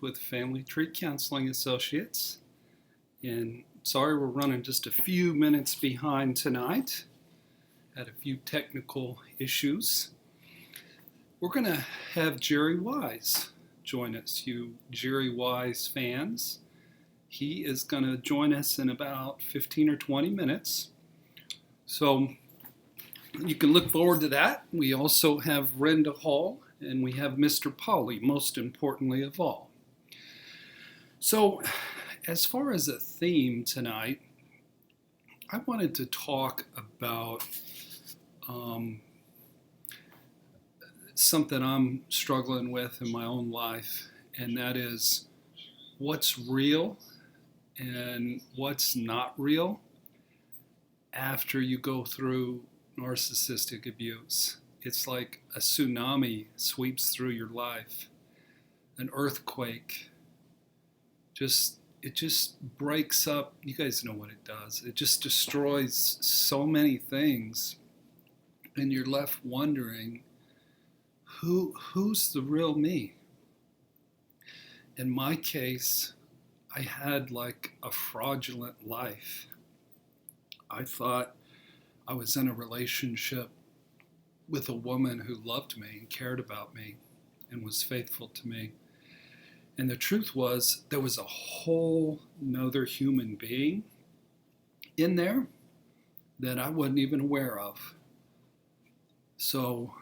with Family Tree Counseling Associates. And sorry we're running just a few minutes behind tonight. Had a few technical issues. We're going to have Jerry Wise join us, you Jerry Wise fans. He is going to join us in about 15 or 20 minutes. So you can look forward to that. We also have Rinda Hall and we have Mr. Polly, most importantly of all. So as far as a theme tonight, I wanted to talk about something I'm struggling with in my own life, and that is what's real and what's not real after you go through narcissistic abuse. It's like a tsunami sweeps through your life, an earthquake. It just breaks up. You guys know what it does. It just destroys so many things, and you're left wondering, who's the real me? In my case, I had like a fraudulent life. I thought I was in a relationship with a woman who loved me and cared about me and was faithful to me. And the truth was, there was a whole nother human being in there that I wasn't even aware of. So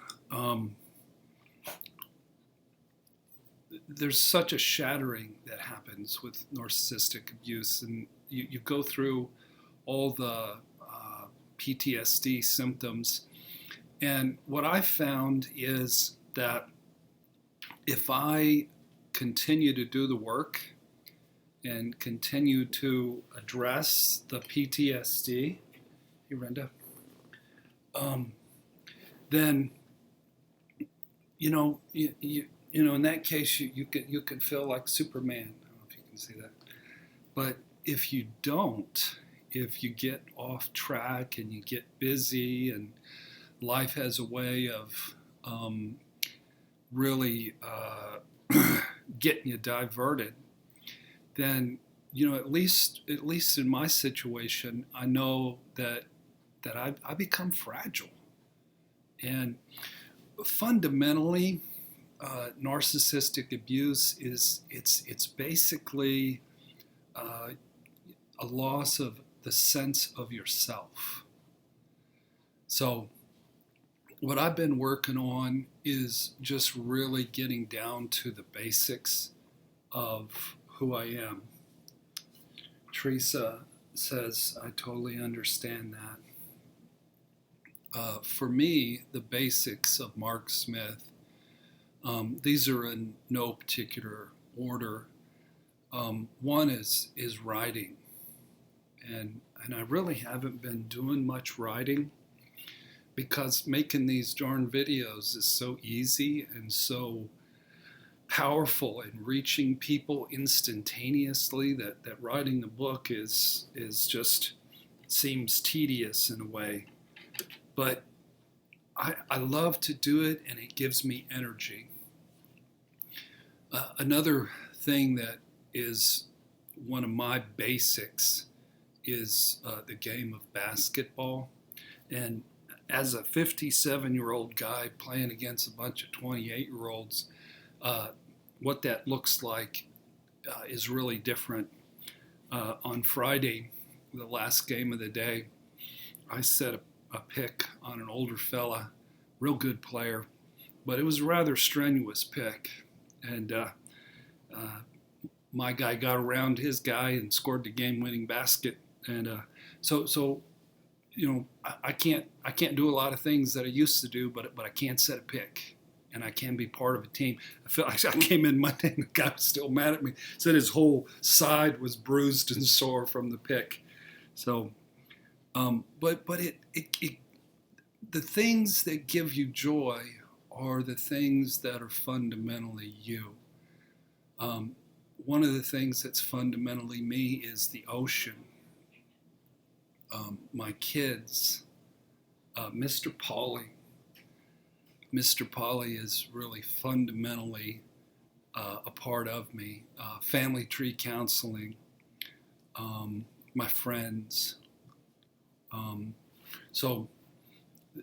there's such a shattering that happens with narcissistic abuse, and you go through all the PTSD symptoms. And what I found is that if I continue to do the work and continue to address the PTSD, hey Rinda, then in that case you could feel like Superman. I don't know if you can see that, but if you don't, if you get off track and you get busy and life has a way of really getting you diverted, then at least in my situation, I know that I become fragile. And fundamentally, narcissistic abuse it's basically a loss of the sense of yourself. So what I've been working on is just really getting down to the basics of who I am. Teresa says, I totally understand that. For me, the basics of Mark Smith, these are in no particular order. One is writing. And I really haven't been doing much writing because making these darn videos is so easy and so powerful in reaching people instantaneously that writing the book is just seems tedious in a way. But I love to do it, and it gives me energy. Another thing that is one of my basics is the game of basketball. And as a 57-year-old guy playing against a bunch of 28-year-olds, what that looks like is really different. On Friday, the last game of the day, I set a pick on an older fella, real good player, but it was a rather strenuous pick. And my guy got around his guy and scored the game-winning basket. And so I can't do a lot of things that I used to do, but I can set a pick, and I can be part of a team. I feel like I came in Monday and the guy was still mad at me. Said his whole side was bruised and sore from the pick. So, but the things that give you joy are the things that are fundamentally you. One of the things that's fundamentally me is the ocean. My kids, Mr. Polly. Mr. Polly is really fundamentally a part of me. Family tree counseling, my friends. So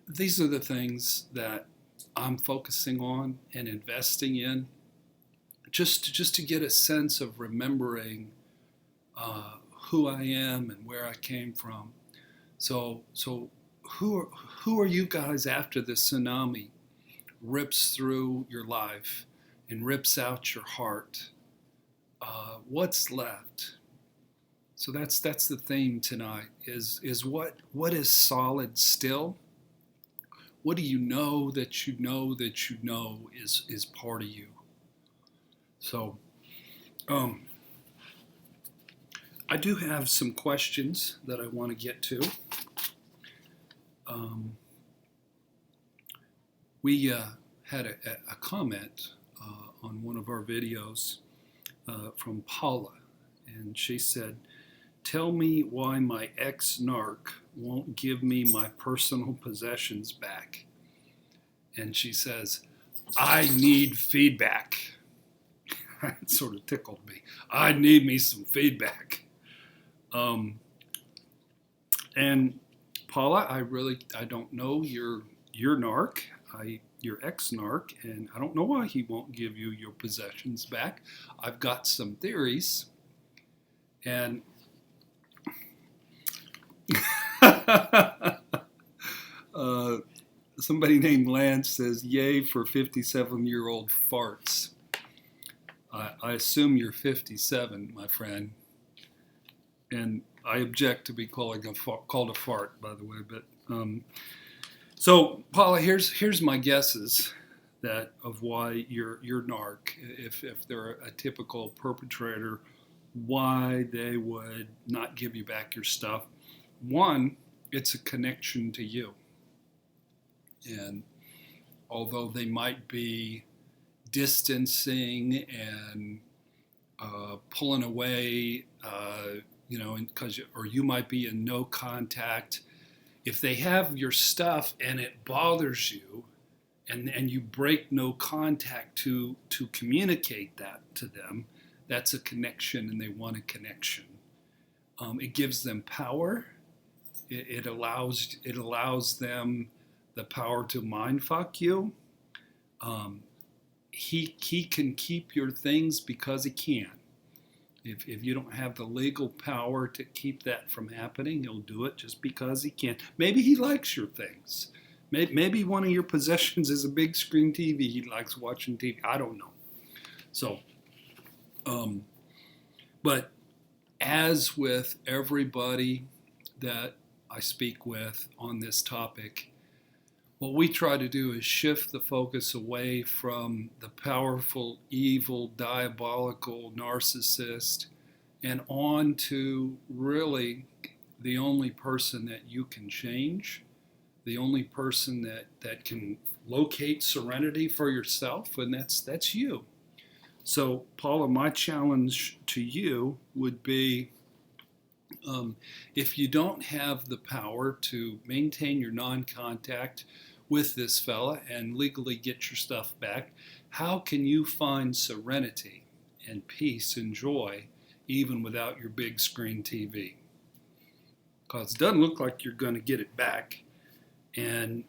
these are the things that I'm focusing on and investing in, just to get a sense of remembering who I am and where I came from. So who are you guys after the tsunami rips through your life and rips out your heart? What's left? So that's the theme tonight. Is what is solid still? What do you know that you know that you know is part of you? So, I do have some questions that I want to get to. We had a comment on one of our videos from Paula, and she said, "Tell me why my ex-narc won't give me my personal possessions back." And she says, "I need feedback." It sort of tickled me. I need me some feedback. And Paula, I don't know your narc, your ex-narc, and I don't know why he won't give you your possessions back. I've got some theories, and somebody named Lance says, "Yay for 57-year-old farts." I assume you're 57, my friend, and I object to be called a fart, by the way. But so, Paula, here's my guesses that of why you're narc, if they're a typical perpetrator, why they would not give you back your stuff. One, it's a connection to you, and although they might be distancing and pulling away, or you might be in no contact. If they have your stuff and it bothers you, and you break no contact to communicate that to them, that's a connection, and they want a connection. It gives them power. It allows them the power to mind fuck you. He can keep your things because he can. If you don't have the legal power to keep that from happening, he'll do it just because he can. Maybe he likes your things. Maybe one of your possessions is a big screen TV. He likes watching TV. I don't know. So, but as with everybody that I speak with on this topic, what we try to do is shift the focus away from the powerful, evil, diabolical narcissist and on to really the only person that you can change, the only person that can locate serenity for yourself, and that's you. So, Paula, my challenge to you would be, if you don't have the power to maintain your non-contact with this fella and legally get your stuff back, how can you find serenity and peace and joy even without your big screen TV? Because it doesn't look like you're going to get it back, and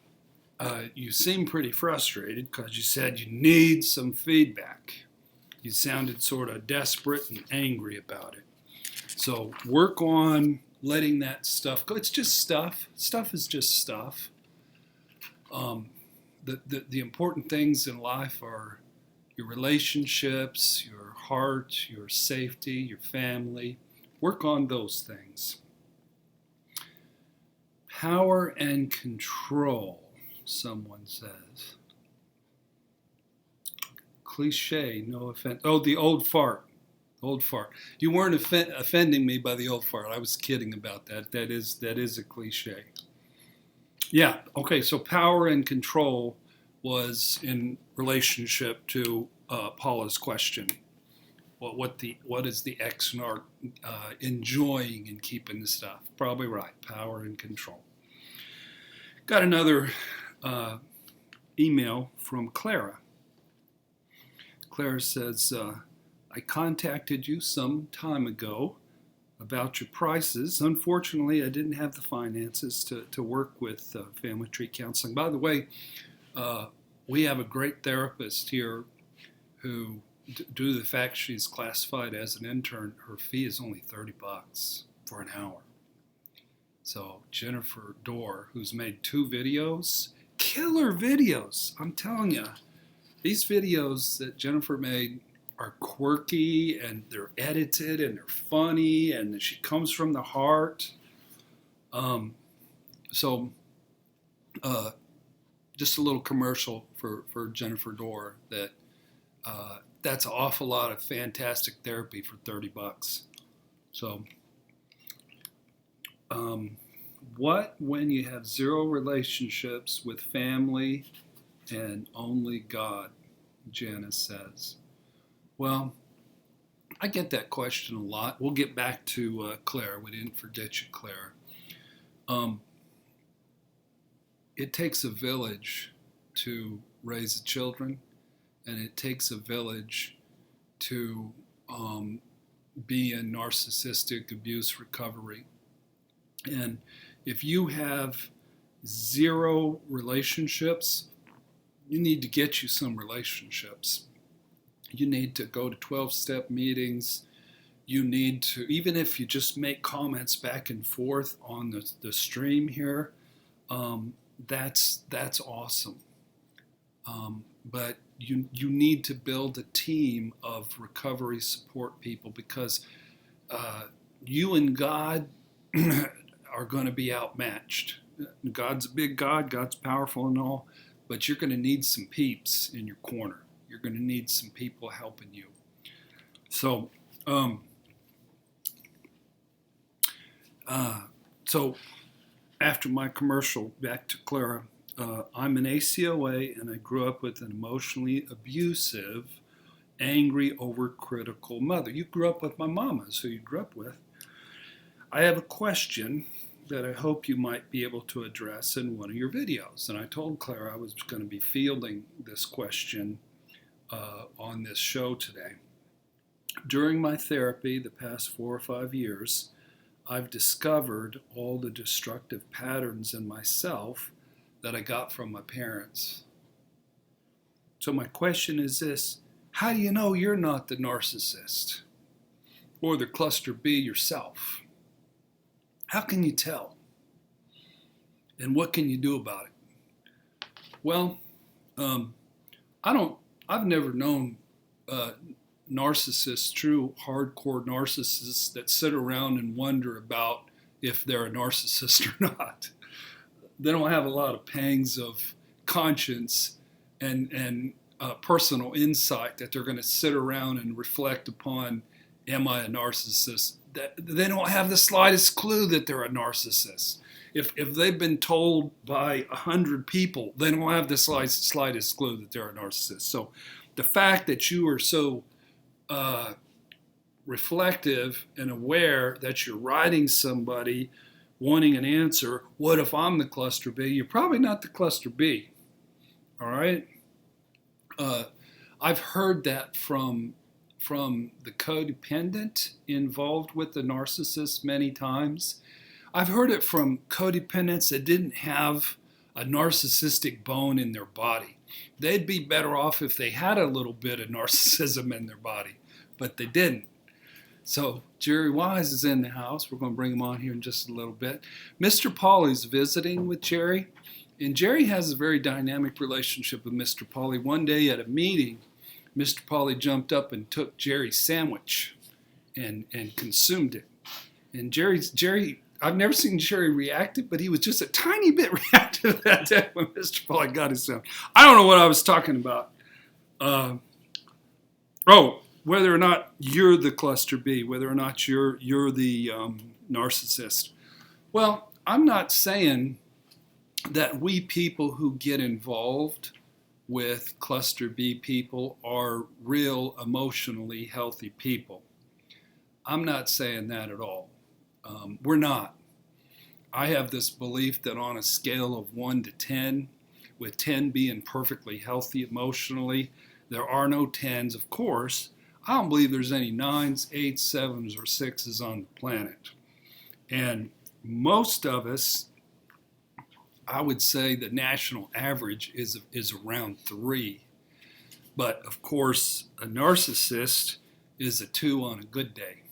you seem pretty frustrated because you said you need some feedback. You sounded sort of desperate and angry about it. So work on letting that stuff go. It's just stuff. Stuff is just stuff. The important things in life are your relationships, your heart, your safety, your family. Work on those things. Power and control, someone says. Cliche, no offense. Oh, the old fart. Old fart. You weren't offending me by the old fart. I was kidding about that. That is a cliche. Yeah, okay, so power and control was in relationship to Paula's question. What is the ex-narc enjoying in keeping the stuff? Probably right, power and control. Got another email from Clara. Claire says, I contacted you some time ago about your prices. Unfortunately, I didn't have the finances to work with family tree counseling. By the way, we have a great therapist here who, due to the fact she's classified as an intern, her fee is only $30 for an hour. So Jennifer Dorr, who's made 2 videos, killer videos, I'm telling you, these videos that Jennifer made are quirky and they're edited and they're funny and she comes from the heart. Just a little commercial for Jennifer Dorr that's an awful lot of fantastic therapy for $30. So, what when you have 0 relationships with family and only God? Janice says. Well, I get that question a lot. We'll get back to Claire. We didn't forget you, Claire. It takes a village to raise children, and it takes a village to be in narcissistic abuse recovery. And if you have 0 relationships, you need to get you some relationships. You need to go to 12-step meetings. You need to, even if you just make comments back and forth on the stream here, that's awesome. But you need to build a team of recovery support people, because you and God are going to be outmatched. God's a big God, God's powerful and all, but you're going to need some peeps in your corner. You're going to need some people helping you. So, after my commercial, back to Clara. I'm an ACOA, and I grew up with an emotionally abusive, angry, overcritical mother. You grew up with my mama, so you grew up with. I have a question that I hope you might be able to address in one of your videos. And I told Claire I was going to be fielding this question on this show today. During my therapy the past 4 or 5 years, I've discovered all the destructive patterns in myself that I got from my parents. So my question is this: how do you know you're not the narcissist or the cluster B yourself? How can you tell? And what can you do about it? Well, I've never known narcissists, true hardcore narcissists, that sit around and wonder about if they're a narcissist or not. They don't have a lot of pangs of conscience and personal insight that they're going to sit around and reflect upon, am I a narcissist? They don't have the slightest clue that they're a narcissist. If they've been told by 100 people, they don't have the slightest clue that they're a narcissist. So the fact that you are so reflective and aware that you're writing somebody wanting an answer, what if I'm the cluster B? You're probably not the cluster B. All right? I've heard that from the codependent involved with the narcissist many times. I've heard it from codependents that didn't have a narcissistic bone in their body. They'd be better off if they had a little bit of narcissism in their body, but they didn't. So Jerry Wise is in the house. We're going to bring him on here in just a little bit. Mr. Pauly's visiting with Jerry, and Jerry has a very dynamic relationship with Mr. Pauly. One day at a meeting, Mr. Pauly jumped up and took Jerry's sandwich and consumed it. And Jerry, I've never seen Jerry reacted, but he was just a tiny bit reactive that day when Mr. Pauly got his sandwich. I don't know what I was talking about. Whether or not you're the cluster B, whether or not you're the narcissist. Well, I'm not saying that we people who get involved with cluster B people are real emotionally healthy people. I'm not saying that at all. We're not. I have this belief that on a scale of 1 to 10, with 10 being perfectly healthy emotionally, There are no 10s, of course. I don't believe there's any 9s, 8s, 7s, or 6s on the planet. And most of us, I would say the national average is around 3. But of course, a narcissist is a 2 on a good day,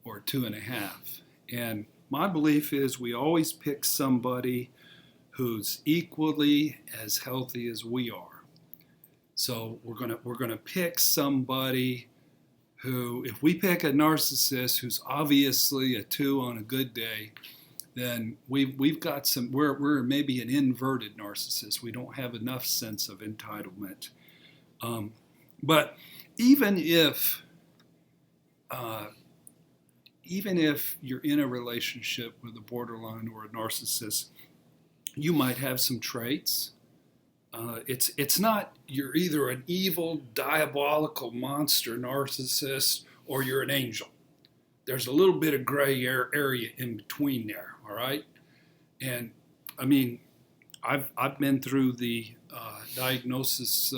or 2.5. And my belief is we always pick somebody who's equally as healthy as we are. So we're gonna pick somebody who, if we pick a narcissist who's obviously a 2 on a good day, then we've got some, we're maybe an inverted narcissist. We don't have enough sense of entitlement. But even if you're in a relationship with a borderline or a narcissist, you might have some traits. It's not you're either an evil, diabolical monster narcissist or you're an angel. There's a little bit of gray area in between there, all right? And I mean, I've been through the diagnosis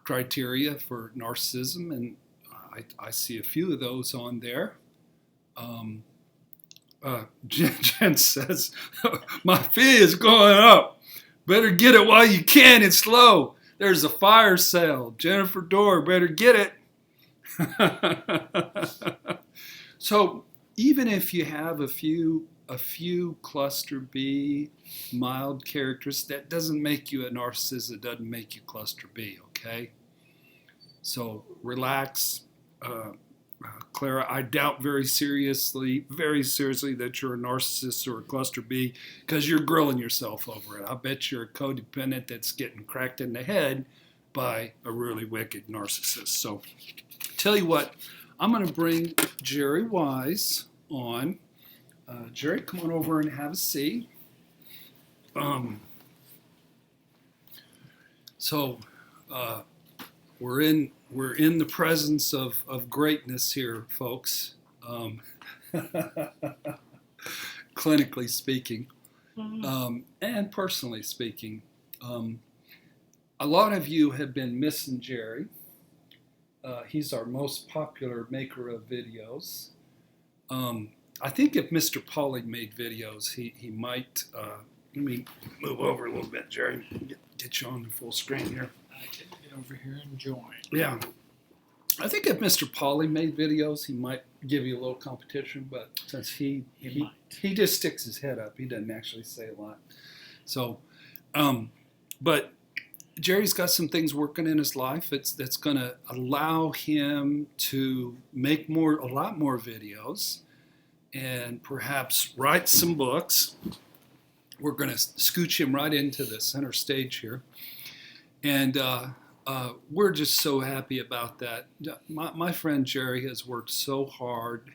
criteria for narcissism, and I see a few of those on there. Jen says, my fee is going up. Better get it while you can. It's low. There's a fire sale. Jennifer Dorr, better get it. So even if you have a few cluster B mild characters, that doesn't make you a narcissist. It doesn't make you cluster B, okay? So relax. Clara, I doubt very seriously that you're a narcissist or a cluster B because you're grilling yourself over it. I bet you're a codependent that's getting cracked in the head by a really wicked narcissist. So tell you what, I'm going to bring Jerry Wise on. Jerry, come on over and have a seat. We're in the presence of greatness here, folks. Clinically speaking, and personally speaking. A lot of you have been missing Jerry. He's our most popular maker of videos. I think if Mr. Pauly made videos, he might. Let me move over a little bit, Jerry. Get you on the full screen here. I can get over here and join. Yeah. I think if Mr. Pauly made videos, he might give you a little competition, but since he just sticks his head up, he doesn't actually say a lot. So, but Jerry's got some things working in his life that's going to allow him to make a lot more videos, and perhaps write some books. We're going to scooch him right into the center stage here. And we're just so happy about that. My friend Jerry has worked so hard.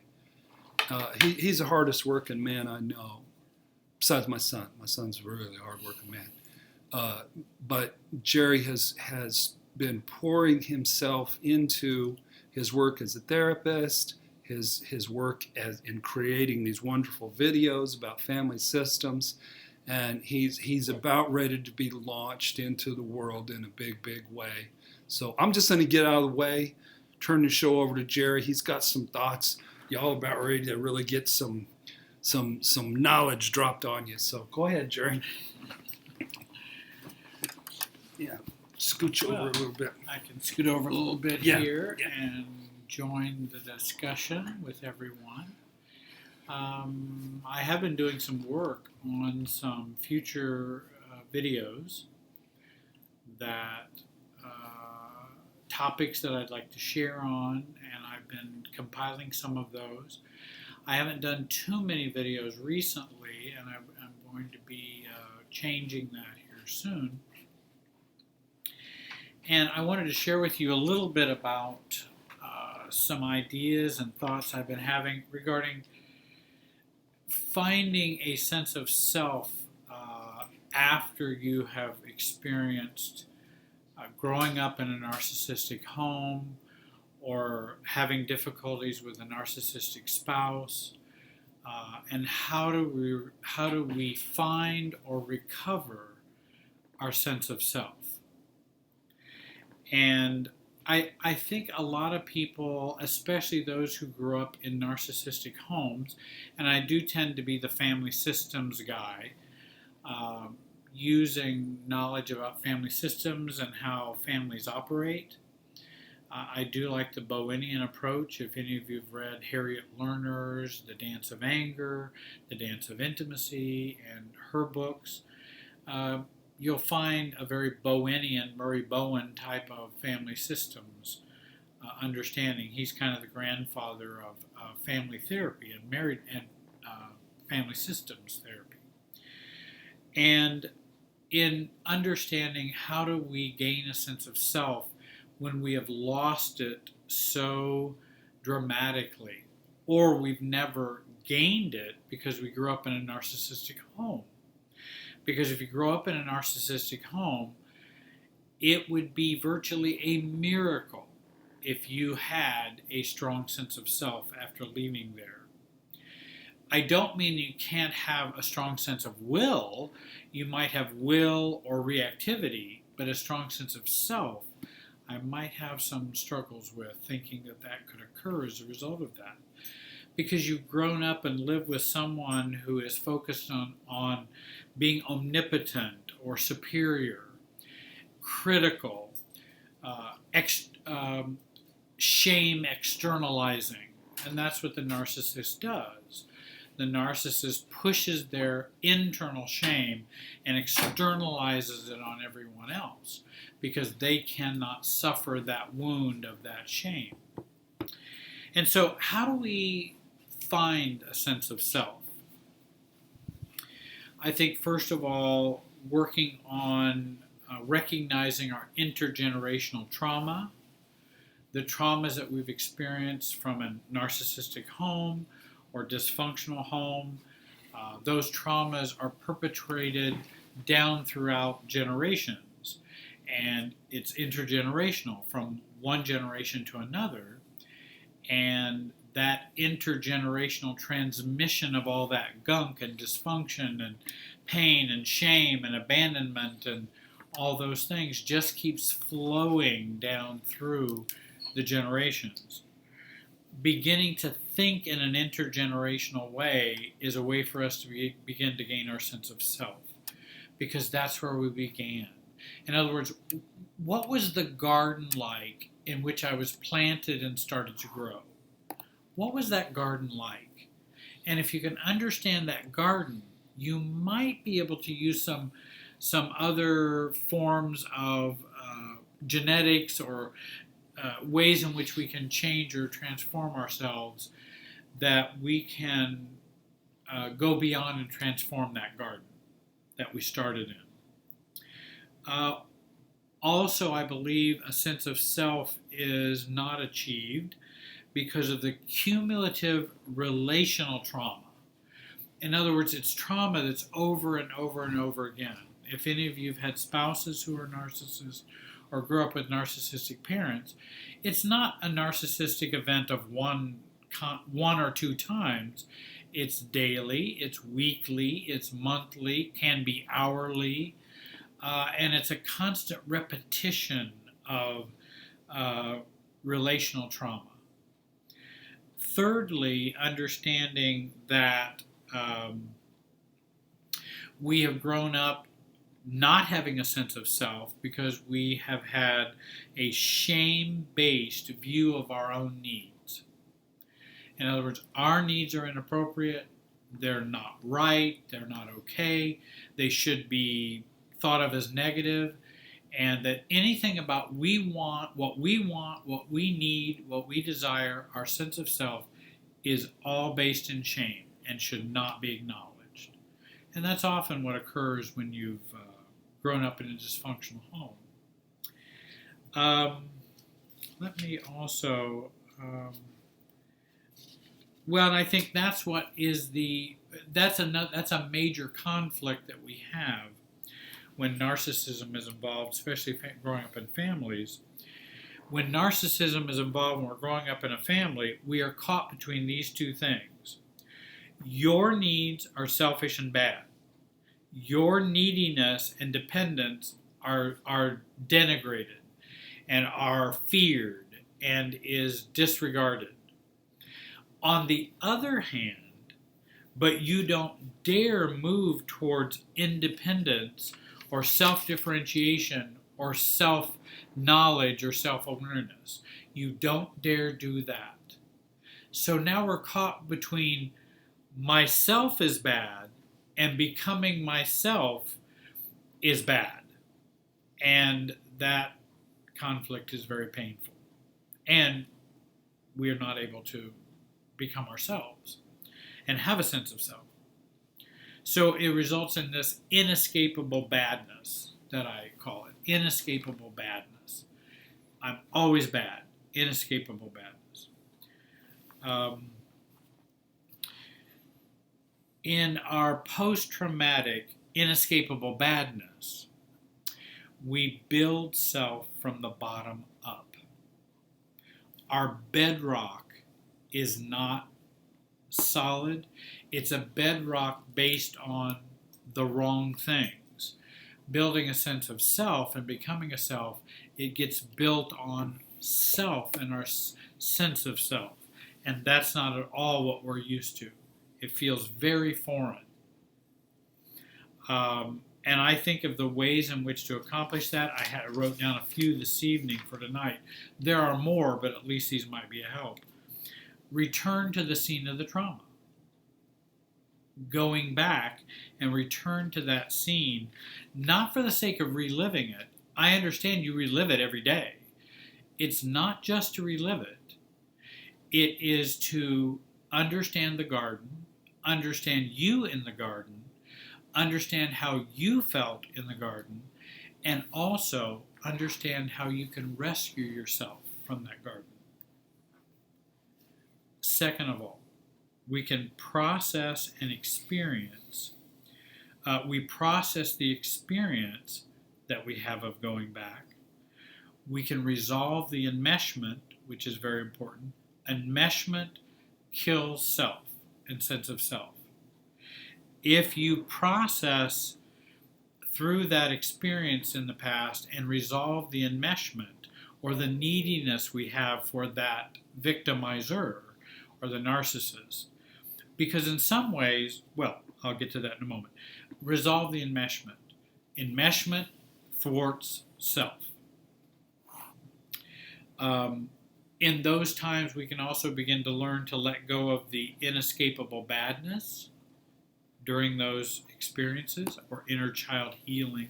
He's the hardest working man I know, besides my son. My son's a really hard working man. But Jerry has been pouring himself into his work as a therapist, his work in creating these wonderful videos about family systems. And he's about ready to be launched into the world in a big, big way. So I'm just going to get out of the way, turn the show over to Jerry. He's got some thoughts. Y'all about ready to really get some knowledge dropped on you. So go ahead, Jerry. Yeah, scooch over a little bit. I can scoot over a little bit here and join the discussion with everyone. I have been doing some work on some future videos that topics that I'd like to share on, and I've been compiling some of those. I haven't done too many videos recently, and I'm going to be changing that here soon. And I wanted to share with you a little bit about some ideas and thoughts I've been having regarding finding a sense of self after you have experienced growing up in a narcissistic home, or having difficulties with a narcissistic spouse, and how do we find or recover our sense of self. And I think a lot of people, especially those who grew up in narcissistic homes, and I do tend to be the family systems guy, using knowledge about family systems and how families operate. I do like the Bowenian approach. If any of you have read Harriet Lerner's The Dance of Anger, The Dance of Intimacy, and her books, you'll find a very Bowenian, Murray Bowen type of family systems understanding. He's kind of the grandfather of family therapy and married and family systems therapy. And in understanding how do we gain a sense of self when we have lost it so dramatically, or we've never gained it because we grew up in a narcissistic home. Because if you grow up in a narcissistic home, it would be virtually a miracle if you had a strong sense of self after leaving there. I don't mean you can't have a strong sense of will. You might have will or reactivity, but a strong sense of self, I might have some struggles with thinking that that could occur as a result of that. Because you've grown up and lived with someone who is focused on being omnipotent or superior, critical, shame externalizing. And that's what the narcissist does. The narcissist pushes their internal shame and externalizes it on everyone else because they cannot suffer that wound of that shame. And so how do we find a sense of self? I think first of all, working on recognizing our intergenerational trauma, the traumas that we've experienced from a narcissistic home or dysfunctional home. Those traumas are perpetrated down throughout generations, and it's intergenerational from one generation to another. And that intergenerational transmission of all that gunk and dysfunction and pain and shame and abandonment and all those things just keeps flowing down through the generations. Beginning to think in an intergenerational way is a way for us to begin to gain our sense of self, because that's where we began. In other words, what was the garden like in which I was planted and started to grow? What was that garden like? And if you can understand that garden, you might be able to use some other forms of genetics or ways in which we can change or transform ourselves, that we can go beyond and transform that garden that we started in. Also, I believe a sense of self is not achieved because of the cumulative relational trauma. In other words, it's trauma that's over and over and over again. If any of you have had spouses who are narcissists or grew up with narcissistic parents, it's not a narcissistic event of one or two times. It's daily, it's weekly, it's monthly, can be hourly, and it's a constant repetition of relational trauma. Thirdly, understanding that we have grown up not having a sense of self because we have had a shame-based view of our own needs. In other words, our needs are inappropriate, they're not right, they're not okay, they should be thought of as negative, and that anything about what we want, what we need, what we desire, our sense of self, is all based in shame and should not be acknowledged. And that's often what occurs when you've grown up in a dysfunctional home. Let me also, well, and I think that's what is that's a major conflict that we have when narcissism is involved, especially growing up in families. When narcissism is involved when we're growing up in a family, we are caught between these two things. Your needs are selfish and bad. Your neediness and dependence are denigrated. and are feared and is disregarded. On the other hand, but you don't dare move towards independence or self-differentiation or self-knowledge or self-awareness. You don't dare do that. So now we're caught between myself is bad and becoming myself is bad. And that conflict is very painful. And we are not able to become ourselves and have a sense of self. So it results in this inescapable badness that I call it. Inescapable badness. I'm always bad. Inescapable badness. In our post-traumatic inescapable badness, we build self from the bottom up. Our bedrock is not solid. It's a bedrock based on the wrong things. Building a sense of self and becoming a self, it gets built on self and our sense of self. And that's not at all what we're used to. It feels very foreign. And I think of the ways in which to accomplish that. I wrote down a few this evening for tonight. There are more, but at least these might be a help. Return to the scene of the trauma. Going back and return to that scene, not for the sake of reliving it. I understand you relive it every day. It's not just to relive it. It is to understand the garden, understand you in the garden, understand how you felt in the garden, and also understand how you can rescue yourself from that garden. Second of all, we can process and experience. We process the experience that we have of going back. We can resolve the enmeshment, which is very important. Enmeshment kills self and sense of self. If you process through that experience in the past and resolve the enmeshment or the neediness we have for that victimizer or the narcissist, because in some ways, well, I'll get to that in a moment, resolve the enmeshment. Enmeshment thwarts self. In those times, we can also begin to learn to let go of the inescapable badness during those experiences or inner child healing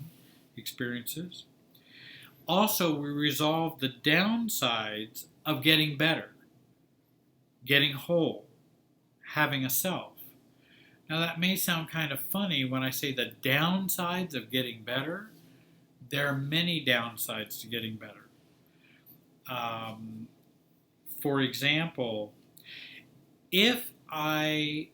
experiences. Also, we resolve the downsides of getting better, getting whole, having a self. Now, that may sound kind of funny when I say the downsides of getting better. There are many downsides to getting better. For example, if I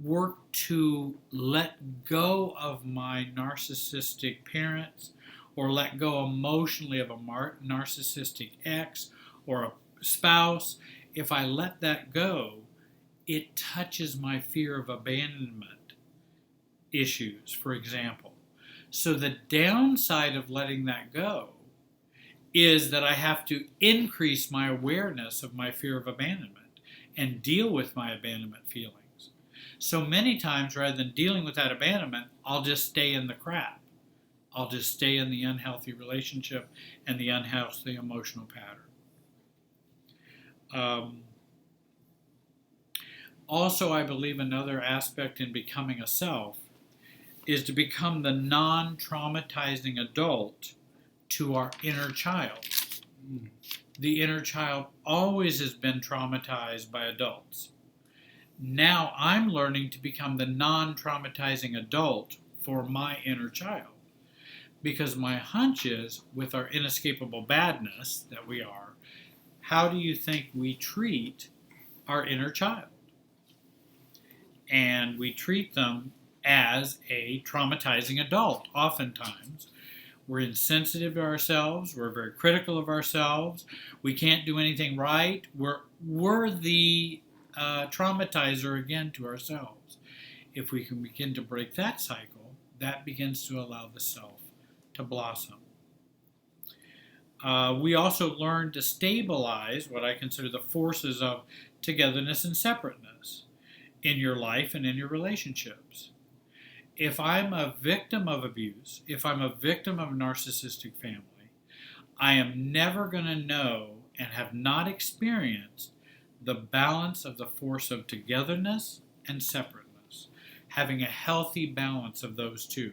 work to let go of my narcissistic parents or let go emotionally of a narcissistic ex or a spouse, if I let that go, it touches my fear of abandonment issues, for example. So the downside of letting that go is that I have to increase my awareness of my fear of abandonment and deal with my abandonment feelings. So many times, rather than dealing with that abandonment, I'll just stay in the crap. I'll just stay in the unhealthy relationship and the unhealthy emotional pattern. Also, I believe another aspect in becoming a self is to become the non-traumatizing adult to our inner child. The inner child always has been traumatized by adults. Now I'm learning to become the non-traumatizing adult for my inner child. Because my hunch is, with our inescapable badness that we are, how do you think we treat our inner child? And we treat them as a traumatizing adult, oftentimes. We're insensitive to ourselves. We're very critical of ourselves. We can't do anything right. We're the traumatizer again to ourselves. If we can begin to break that cycle, that begins to allow the self to blossom. We also learn to stabilize what I consider the forces of togetherness and separateness in your life and in your relationships. If I'm a victim of abuse, if I'm a victim of a narcissistic family, I am never going to know and have not experienced the balance of the force of togetherness and separateness, having a healthy balance of those two.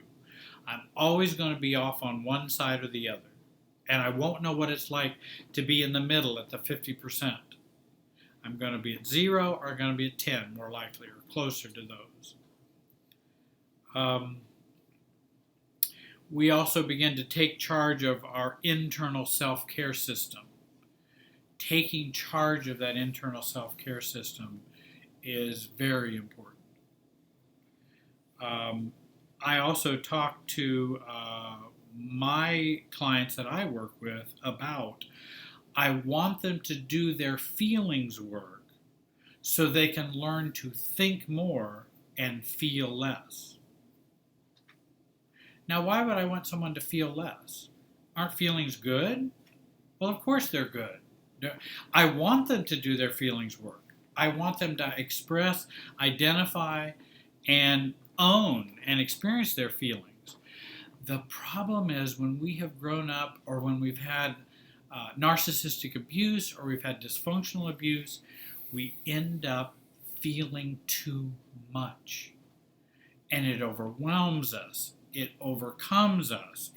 I'm always going to be off on one side or the other, and I won't know what it's like to be in the middle at the 50%. I'm going to be at 0 or going to be at 10, more likely, or closer to those. We also begin to take charge of our internal self-care system. Taking charge of that internal self-care system is very important. I also talk to my clients that I work with about, I want them to do their feelings work so they can learn to think more and feel less. Now, why would I want someone to feel less? Aren't feelings good? Well, of course they're good. I want them to do their feelings work. I want them to express, identify, and own and experience their feelings. The problem is when we have grown up or when we've had narcissistic abuse or we've had dysfunctional abuse, we end up feeling too much. And it overwhelms us. It overcomes us.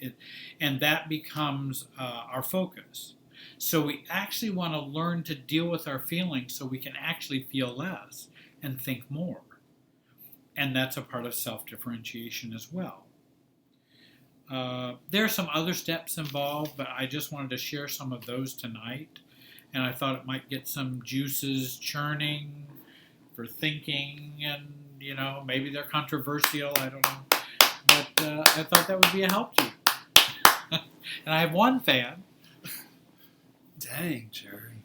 And that becomes our focus. So we actually want to learn to deal with our feelings so we can actually feel less and think more. And that's a part of self-differentiation as well. There are some other steps involved, but I just wanted to share some of those tonight. And I thought it might get some juices churning for thinking, and, maybe they're controversial, I don't know. But I thought that would be a help to you. And I have one fan. Dang, Jerry.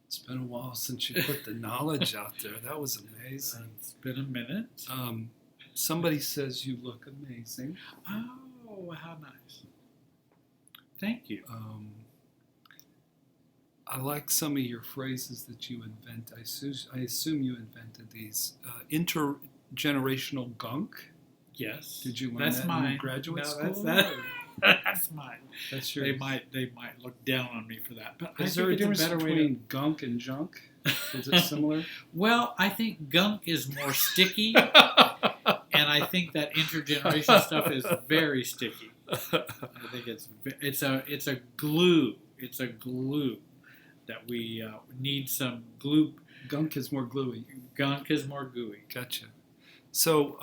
It's been a while since you put the knowledge out there. That was amazing. It's been a minute. Somebody says you look amazing. Oh, how nice. Thank you. I like some of your phrases that you invent. I assume you invented these. Intergenerational gunk. Yes. Did you learn that's that mine. in graduate school? That's mine. That's yours. They might look down on me for that. But Is there a difference between gunk and junk? Is it similar? Well, I think gunk is more sticky, and I think that intergenerational stuff is very sticky. I think it's a glue. It's a glue that we need some glue. Gunk is more gluey. Gunk is more gooey. Gotcha. So,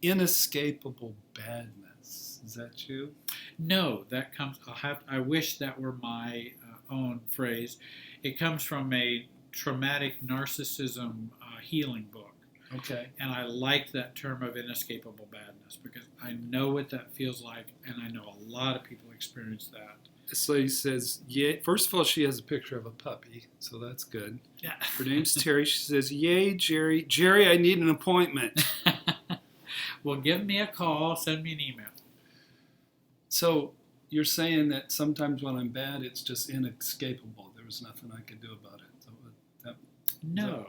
inescapable badness. Is that you? No, that comes. I wish that were my own phrase. It comes from a traumatic narcissism healing book. Okay. And I like that term of inescapable badness because I know what that feels like, and I know a lot of people experience that. This lady says, "Yay!" First of all, she has a picture of a puppy, so that's good. Yeah. Her name's Terry. She says, "Yay, Jerry! Jerry, I need an appointment." Well, give me a call. Send me an email. So you're saying that sometimes when I'm bad, it's just inescapable. There was nothing I could do about it. No,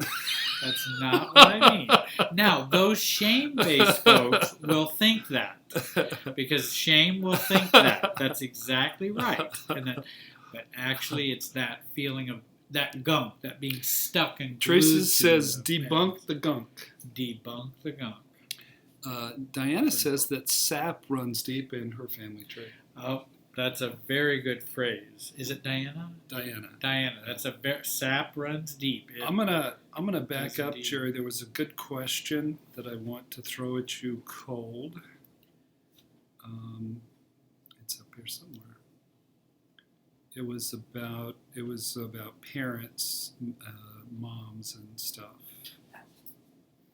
that's not what I mean. Now, those shame-based folks will think that because shame will think that. That's exactly right. But actually, it's that feeling of that gunk, that being stuck and glued. Tracy says, "Debunk the gunk." Debunk the gunk. Diana says that sap runs deep in her family tree. Oh, that's a very good phrase. Is it Diana? Diana. That's sap runs deep. I'm gonna back up, deep. Jerry. There was a good question that I want to throw at you cold. It's up here somewhere. It was about parents, moms, and stuff.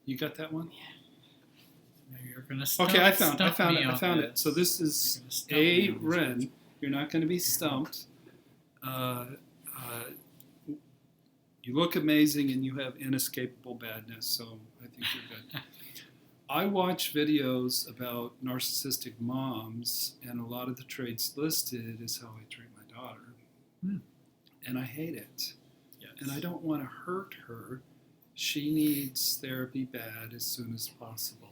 You got that one? Yeah. You're gonna stump, Okay, I found me it. So this is a Ren. You're not going to be stumped. You look amazing and you have inescapable badness, so I think you're good. I watch videos about narcissistic moms, and a lot of the traits listed is how I treat my daughter. And I hate it. Yes. And I don't want to hurt her. She needs therapy bad as soon as possible.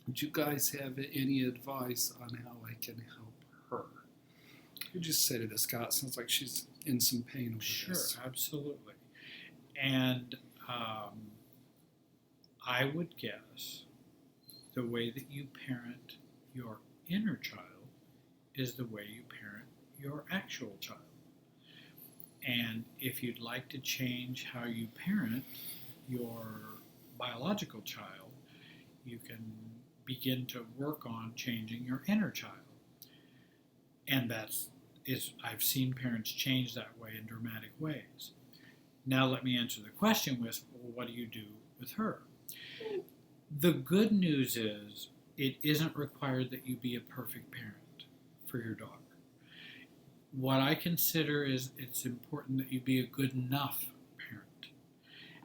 Would you guys have any advice on how I can help her? You just say to this, Scott, sounds like she's in some pain over Sure, this. absolutely. And I would guess the way that you parent your inner child is the way you parent your actual child. And if you'd like to change how you parent your biological child, you can begin to work on changing your inner child. And I've seen parents change that way in dramatic ways. Now let me answer the question with, well, what do you do with her? The good news is it isn't required that you be a perfect parent for your daughter. What I consider is it's important that you be a good enough parent.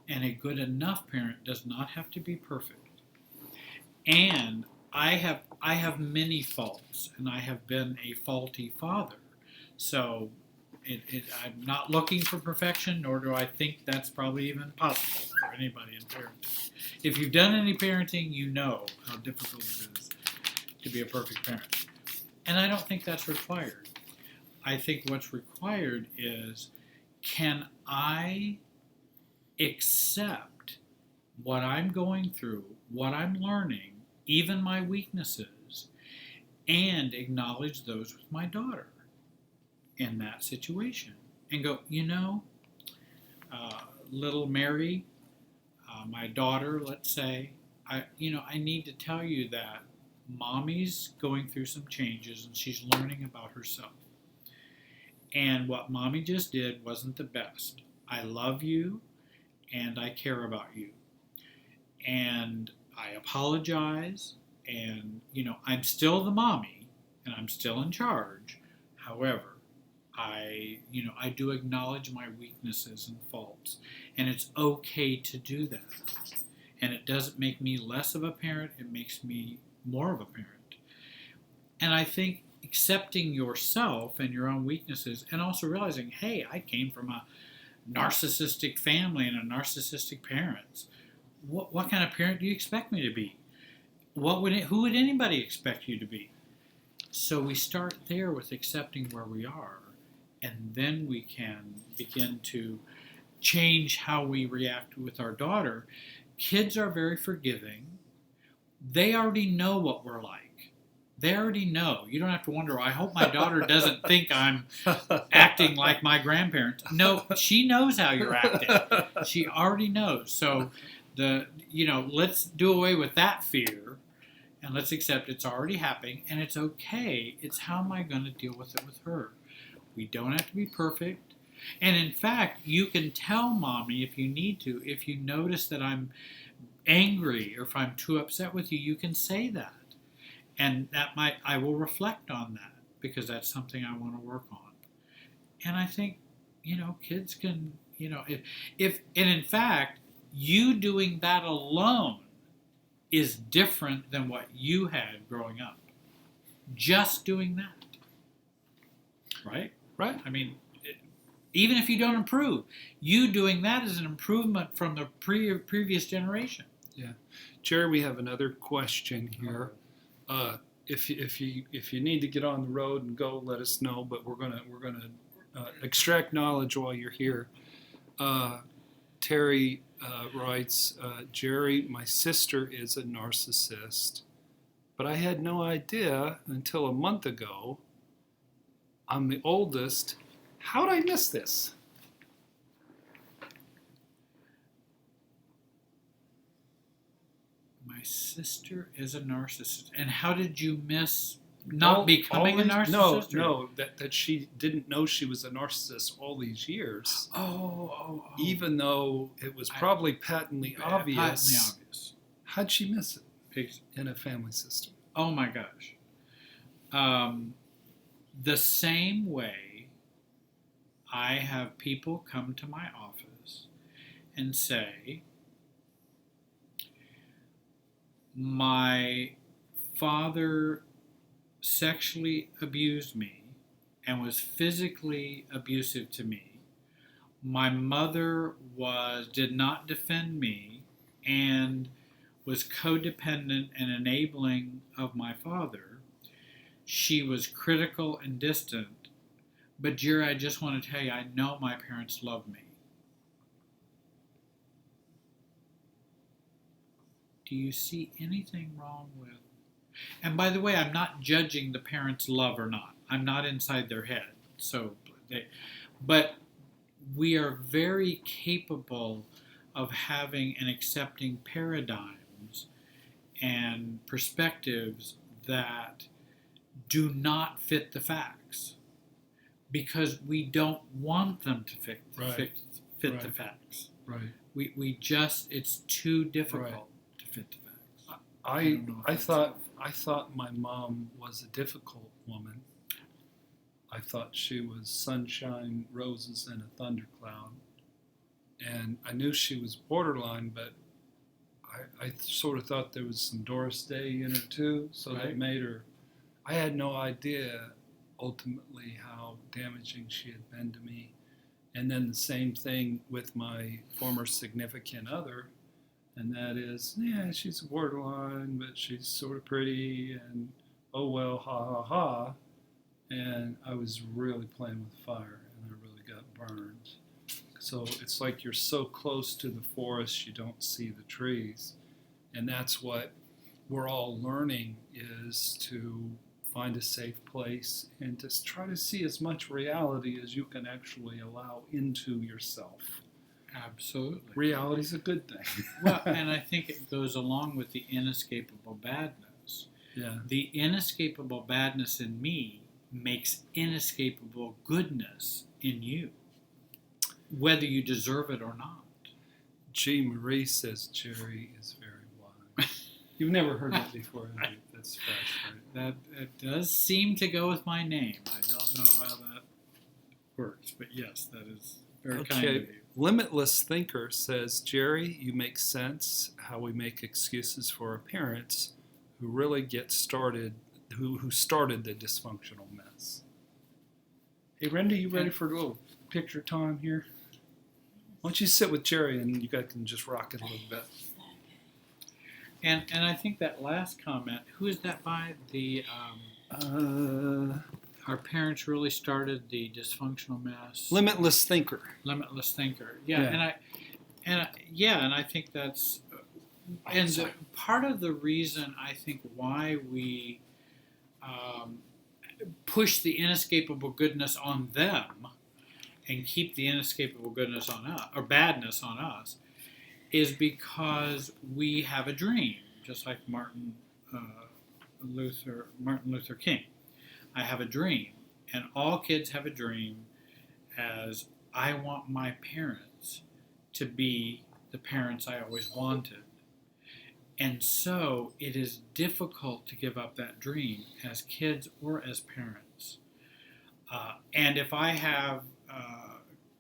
And a good enough parent does not have to be perfect. And I have many faults, and I have been a faulty father. So I'm not looking for perfection, nor do I think that's probably even possible for anybody in parenting. If you've done any parenting, you know how difficult it is to be a perfect parent. And I don't think that's required. I think what's required is, can I accept what I'm going through, what I'm learning, even my weaknesses, and acknowledge those with my daughter in that situation? And go, little Mary, my daughter, let's say, I need to tell you that Mommy's going through some changes and she's learning about herself. And what Mommy just did wasn't the best. I love you and I care about you. And I apologize, and I'm still the mommy and I'm still in charge. However, I do acknowledge my weaknesses and faults, and it's okay to do that. And it doesn't make me less of a parent, it makes me more of a parent. And I think accepting yourself and your own weaknesses, and also realizing, hey, I came from a narcissistic family and a narcissistic parents. What kind of parent do you expect me to be? Who would anybody expect you to be? So we start there with accepting where we are, and then we can begin to change how we react with our daughter. Kids are very forgiving. They already know what we're like. They already know. You don't have to wonder, I hope my daughter doesn't think I'm acting like my grandparents. No, she knows how you're acting. She already knows. So let's do away with that fear and let's accept it's already happening and it's okay. It's how am I going to deal with it with her? We don't have to be perfect. And in fact, you can tell Mommy if you need to. If you notice that I'm angry or if I'm too upset with you, you can say that. And I will reflect on that because that's something I want to work on. And I think, kids can, and in fact, you doing that alone is different than what you had growing up. Just doing that. Right? Right. I mean, even if you don't improve, you doing that is an improvement from the previous generation. Yeah. Jerry, we have another question here. If you need to get on the road and go, let us know. But we're gonna extract knowledge while you're here. Terry writes, Jerry, my sister is a narcissist, but I had no idea until a month ago. I'm the oldest. How'd I miss this? My sister is a narcissist. And how did you miss not becoming a narcissist? No, that she didn't know she was a narcissist all these years. Oh. Even though it was probably patently obvious. Patently obvious. How'd she miss it in in a family system? Oh my gosh. The same way I have people come to my office and say, my father sexually abused me and was physically abusive to me. My mother did not defend me and was codependent and enabling of my father. She was critical and distant. But Jerry, I just want to tell you, I know my parents love me. Do you see anything wrong with... And by the way, I'm not judging the parents' love or not. I'm not inside their head. But we are very capable of having and accepting paradigms and perspectives that do not fit the facts because we don't want them to fit the facts. Right. We just, it's too difficult to fit the facts. I thought my mom was a difficult woman. I thought she was sunshine, roses, and a thundercloud. And I knew she was borderline, but I sort of thought there was some Doris Day in her too, so that made her... I had no idea ultimately how damaging she had been to me. And then the same thing with my former significant other, and that is, yeah, she's a borderline, but she's sort of pretty, and oh well, ha ha ha. And I was really playing with fire, and I really got burned. So it's like you're so close to the forest you don't see the trees. And that's what we're all learning, is to find a safe place and to try to see as much reality as you can actually allow into yourself. Absolutely. Reality's a good thing. Well, and I think it goes along with the inescapable badness. Yeah. The inescapable badness in me makes inescapable goodness in you, whether you deserve it or not. G. Marie says Jerry is very wise. You've never heard that before, have you? That's fresh, right? That does seem to go with my name. I don't know how that works, but yes, that is very kind of you. Limitless Thinker says, Jerry, you make sense how we make excuses for our parents who really get started, who started the dysfunctional mess. Hey, Rinda, you ready for a little picture time here? Why don't you sit with Jerry and you guys can just rock it a little bit. And I think that last comment, who is that by? Our parents really started the dysfunctional mess. Limitless Thinker. Limitless Thinker. Yeah. And I think that's part of the reason I think why we push the inescapable goodness on them and keep the inescapable goodness on us, or badness on us, is because we have a dream, just like Martin Luther King. I have a dream, and all kids have a dream, as I want my parents to be the parents I always wanted. And so it is difficult to give up that dream as kids or as parents. And if I have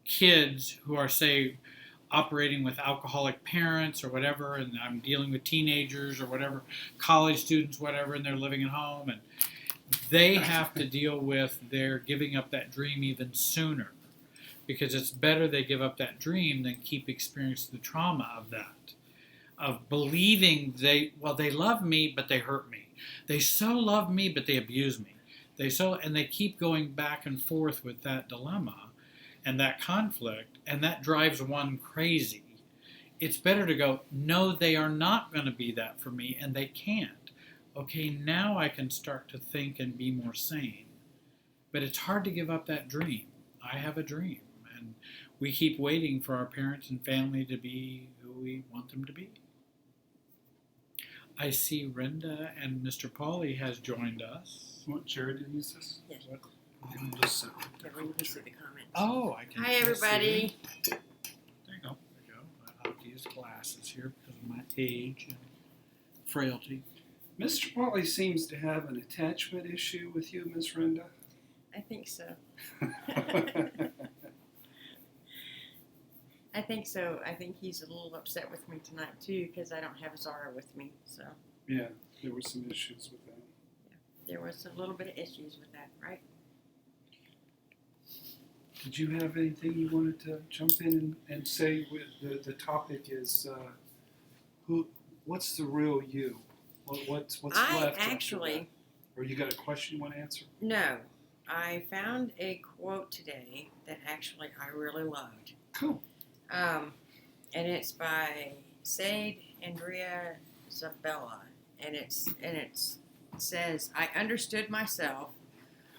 kids who are, say, operating with alcoholic parents or whatever, and I'm dealing with teenagers or whatever, college students, whatever, and they're living at home, and they have to deal with their giving up that dream even sooner, because it's better they give up that dream than keep experiencing the trauma of that, of believing they love me, but they hurt me. They so love me, but they abuse me. And they keep going back and forth with that dilemma and that conflict, and that drives one crazy. It's better to go, no, they are not going to be that for me, and they can't. Okay, now I can start to think and be more sane. But it's hard to give up that dream. I have a dream, and we keep waiting for our parents and family to be who we want them to be. I see Rinda and Mr. Pauly has joined us. You want Jerry to use this? Yes. You can just sit right there. Yeah, we can see the comments. Oh, I can Hi, everybody. There you go. I have to use glasses here because of my age and frailty. Mr. Pauly seems to have an attachment issue with you, Miss Rinda. I think so. I think so. I think he's a little upset with me tonight, too, because I don't have Zara with me. So Yeah, there were some issues with that. there was a little bit of issues with that, right? Did you have anything you wanted to jump in and say? With the topic is what's the real you? What's I left after actually, that? Or you got a question you want to answer? no, I found a quote today that actually I really loved. Cool. And it's by Said Andrea Zabella, and it says, "I understood myself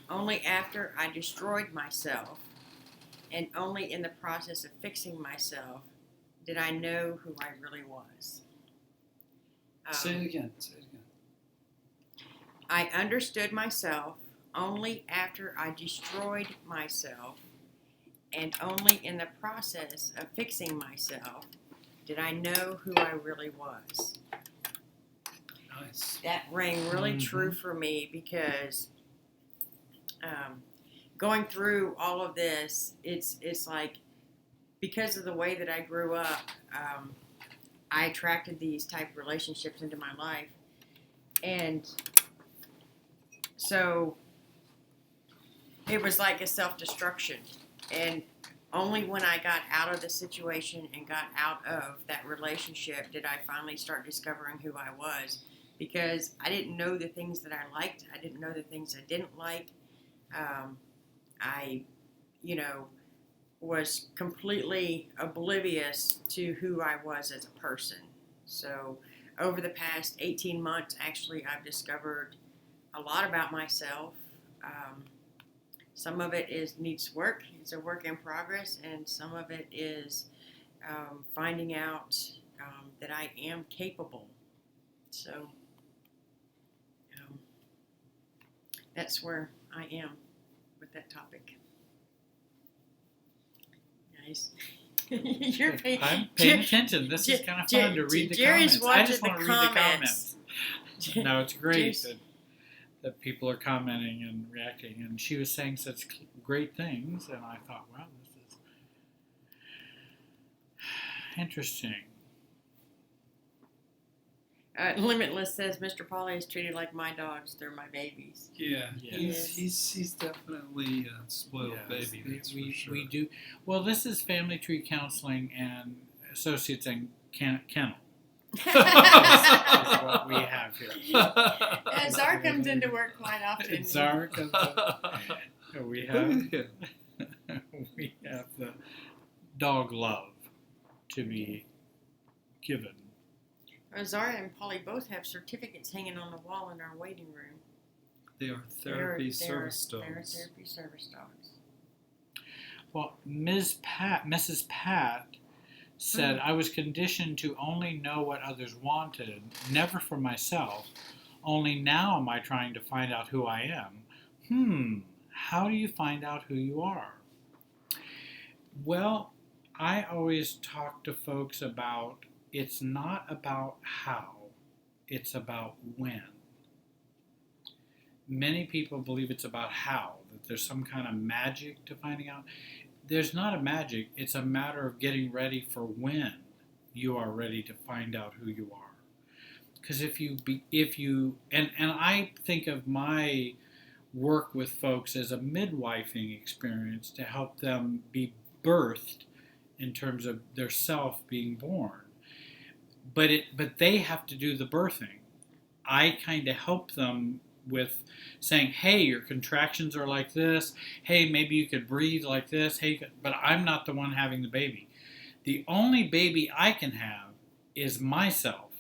only after I destroyed myself, and only in the process of fixing myself did I know who I really was." Say it again. Say it again. I understood myself only after I destroyed myself, and only in the process of fixing myself did I know who I really was. Nice. That rang really true for me because going through all of this, it's like, because of the way that I grew up, I attracted these type of relationships into my life. And so it was like a self-destruction. And only when I got out of the situation and got out of that relationship did I finally start discovering who I was. Because I didn't know the things that I liked. I didn't know the things I didn't like. I, was completely oblivious to who I was as a person. So over the past 18 months, actually, I've discovered a lot about myself. Some of it needs work. It's a work in progress, and some of it is finding out that I am capable. So that's where I am with that topic. Nice. I'm paying attention. This is kind of fun to read the Jerry's comments. I just want to read the comments. No, it's great that people are commenting and reacting. And she was saying such great things, and I thought, wow, this is interesting. Limitless says Mr. Polly is treated like my dogs. They're my babies. Yeah, Yes. he's definitely a spoiled baby. That's for sure. We do. Well, this is Family Tree Counseling and Associates and Kennel. That's what we have here. And Czar comes into work quite often. Czar comes in. We have the dog love to be given. Zara and Polly both have certificates hanging on the wall in our waiting room. They are therapy service dogs. They're therapy service dogs. Well, Mrs. Pat said, I was conditioned to only know what others wanted, never for myself. Only now am I trying to find out who I am. How do you find out who you are? Well, I always talk to folks about it's not about how, it's about when. Many people believe it's about how, that there's some kind of magic to finding out. There's not a magic, it's a matter of getting ready for when you are ready to find out who you are. Because if you, and I think of my work with folks as a midwifing experience to help them be birthed in terms of their self being born. But they have to do the birthing. I kind of help them with saying, hey, your contractions are like this. Hey, maybe you could breathe like this. Hey, but I'm not the one having the baby. The only baby I can have is myself.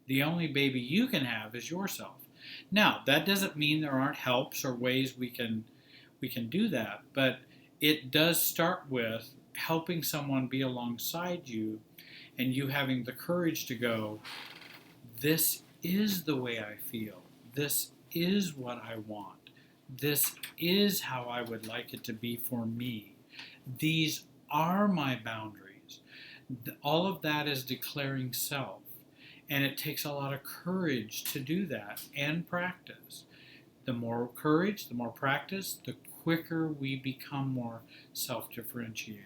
The only baby you can have is yourself. Now, that doesn't mean there aren't helps or ways we can do that, but it does start with helping someone be alongside you and you having the courage to go, this is the way I feel. This is what I want. This is how I would like it to be for me. These are my boundaries. All of that is declaring self. And it takes a lot of courage to do that and practice. The more courage, the more practice, the quicker we become more self-differentiated.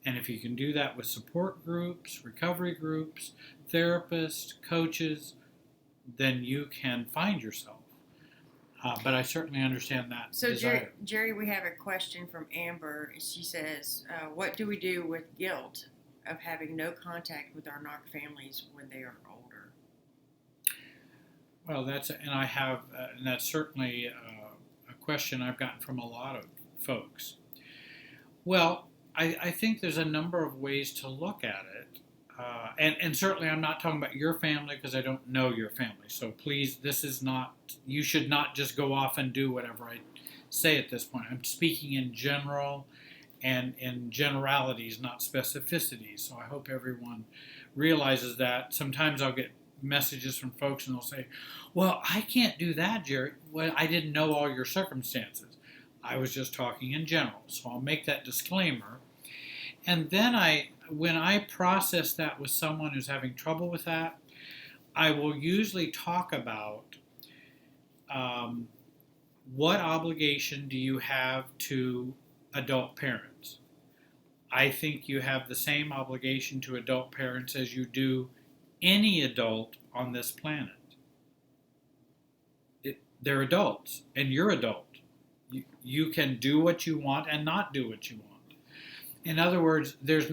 And if you can do that with support groups, recovery groups, therapists, coaches, then you can find yourself. But I certainly understand that So, desire. Jerry, we have a question from Amber. She says, what do we do with guilt of having no contact with our NARC families when they are older? Well, and that's certainly a question I've gotten from a lot of folks. Well, I think there's a number of ways to look at it. And certainly I'm not talking about your family because I don't know your family. So please, you should not just go off and do whatever I say at this point. I'm speaking in general and in generalities, not specificities. So I hope everyone realizes that. Sometimes I'll get messages from folks and they'll say, well, I can't do that, Jerry. Well, I didn't know all your circumstances. I was just talking in general. So I'll make that disclaimer. And then when I process that with someone who's having trouble with that, I will usually talk about what obligation do you have to adult parents. I think you have the same obligation to adult parents as you do any adult on this planet. They're adults, and you're adult. You can do what you want and not do what you want. In other words, the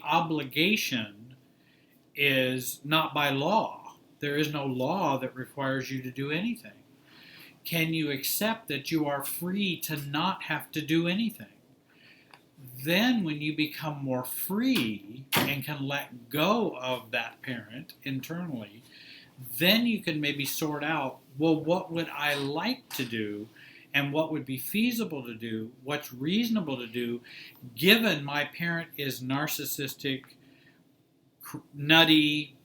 obligation is not by law. There is no law that requires you to do anything. Can you accept that you are free to not have to do anything? Then when you become more free and can let go of that parent internally, then you can maybe sort out, well, what would I like to do? And what would be feasible to do, what's reasonable to do, given my parent is narcissistic, nutty,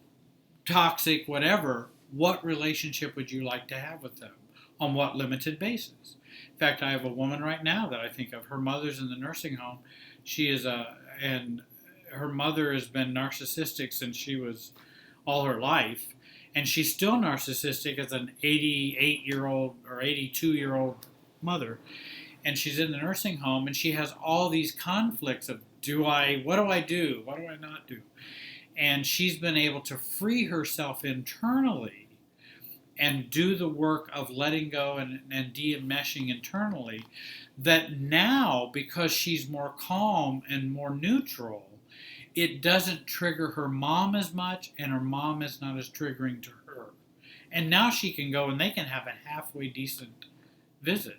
toxic, whatever, what relationship would you like to have with them? On what limited basis? In fact, I have a woman right now that I think of. Her mother's in the nursing home. And her mother has been narcissistic since she was all her life. And she's still narcissistic as an 88-year-old or 82-year-old mother, and she's in the nursing home, and she has all these conflicts of what do I do, what do I not do, and she's been able to free herself internally and do the work of letting go and de-enmeshing internally, that now, because she's more calm and more neutral, it doesn't trigger her mom as much, and her mom is not as triggering to her, and now she can go and they can have a halfway decent visit.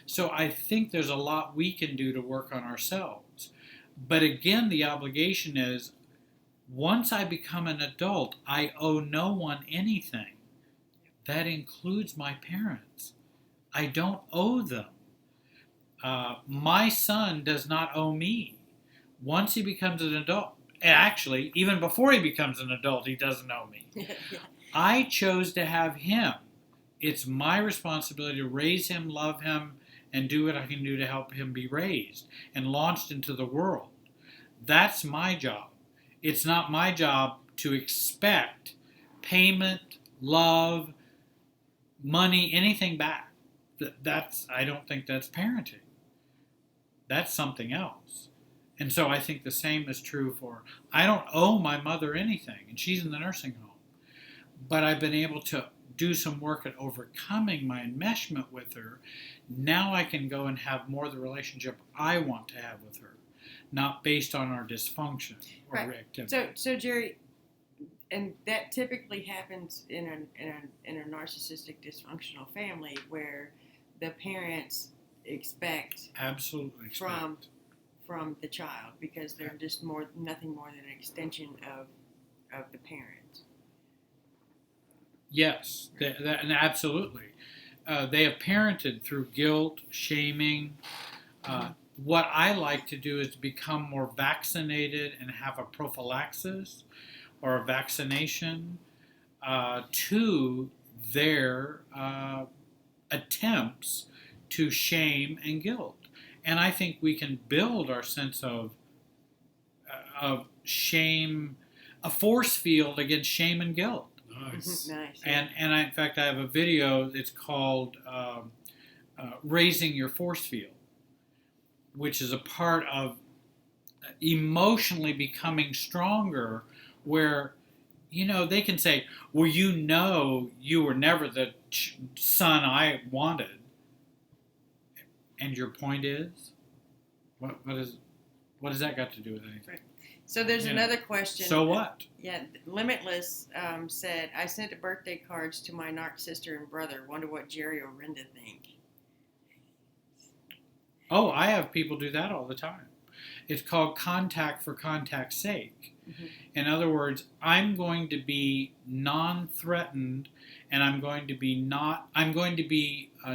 So I think there's a lot we can do to work on ourselves. But again, the obligation is, once I become an adult, I owe no one anything. That includes my parents. I don't owe them. My son does not owe me. Once he becomes an adult, actually, even before he becomes an adult, he doesn't owe me. I chose to have him. It's my responsibility to raise him, love him, and do what I can do to help him be raised and launched into the world. That's my job. It's not my job to expect payment, love, money, anything back. I don't think that's parenting. That's something else. And so I think the same is true I don't owe my mother anything, and she's in the nursing home. But I've been able to do some work at overcoming my enmeshment with her. Now I can go and have more of the relationship I want to have with her, not based on our dysfunction or reactivity. So Jerry, and that typically happens in a narcissistic dysfunctional family where the parents expect absolutely from the child, because they're just nothing more than an extension of the parent. Yes, and absolutely. They have parented through guilt, shaming. What I like to do is become more vaccinated and have a prophylaxis or a vaccination to their attempts to shame and guilt. And I think we can build our sense of shame, a force field against shame and guilt. Nice. Nice. And in fact, I have a video. It's called "Raising Your Force Field," which is a part of emotionally becoming stronger, where they can say, well, you were never the son I wanted. And your point is? What has that got to do with anything? Right. So there's another question. So what? Yeah, Limitless said, I sent birthday cards to my narc sister and brother. Wonder what Jerry or Rinda think. Oh, I have people do that all the time. It's called contact for contact's sake. Mm-hmm. In other words, I'm going to be non-threatened, and I'm going to be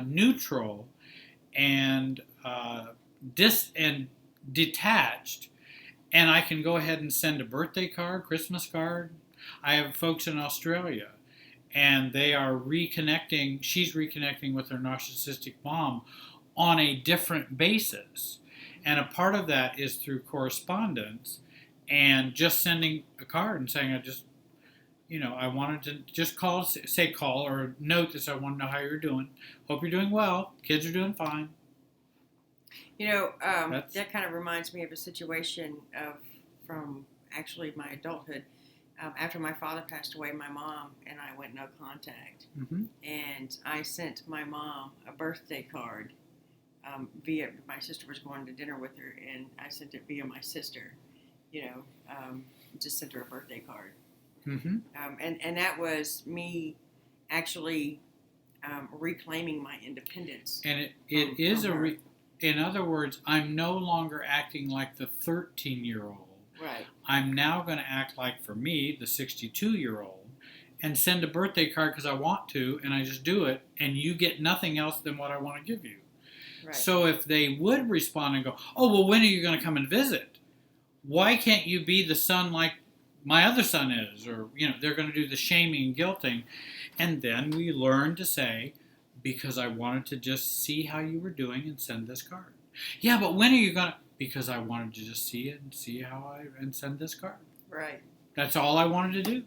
neutral and detached, and I can go ahead and send a birthday card, Christmas card. I have folks in Australia, and they are reconnecting. She's reconnecting with her narcissistic mom on a different basis, and a part of that is through correspondence and just sending a card and saying, I wanted to just call or note this. I want to know how you're doing. Hope you're doing well. Kids are doing fine. That kind of reminds me of a situation from actually my adulthood. After my father passed away, my mom and I went no contact. Mm-hmm. And I sent my mom a birthday card my sister was going to dinner with her, and I sent it via my sister. Just sent her a birthday card. Mm-hmm. And that was me actually reclaiming my independence. And it is in other words, I'm no longer acting like the 13-year-old. Right. I'm now going to act like, for me, the 62-year-old, and send a birthday card because I want to, and I just do it, and you get nothing else than what I want to give you. Right. So if they would respond and go, oh, well, when are you going to come and visit? Why can't you be the son like my other son is? Or, they're going to do the shaming and guilting. And then we learn to say, because I wanted to just see how you were doing and send this card. Yeah, but when are you going to? Because I wanted to just see it and see and send this card. Right. That's all I wanted to do.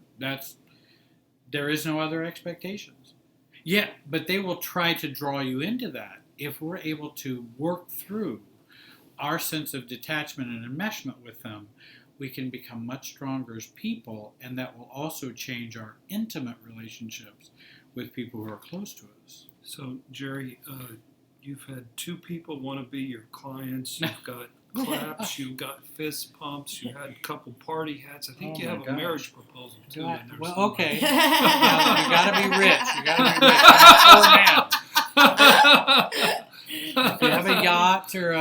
There is no other expectations. Yeah, but they will try to draw you into that. If we're able to work through our sense of detachment and enmeshment with them, we can become much stronger as people, and that will also change our intimate relationships with people who are close to us. So, Jerry, you've had two people want to be your clients. You've got claps, you've got fist pumps, you had a couple party hats. I think you have a marriage proposal, too. In there well, somewhere. okay. You got to be rich. You got to be rich. I'm a poor man. If you have a yacht or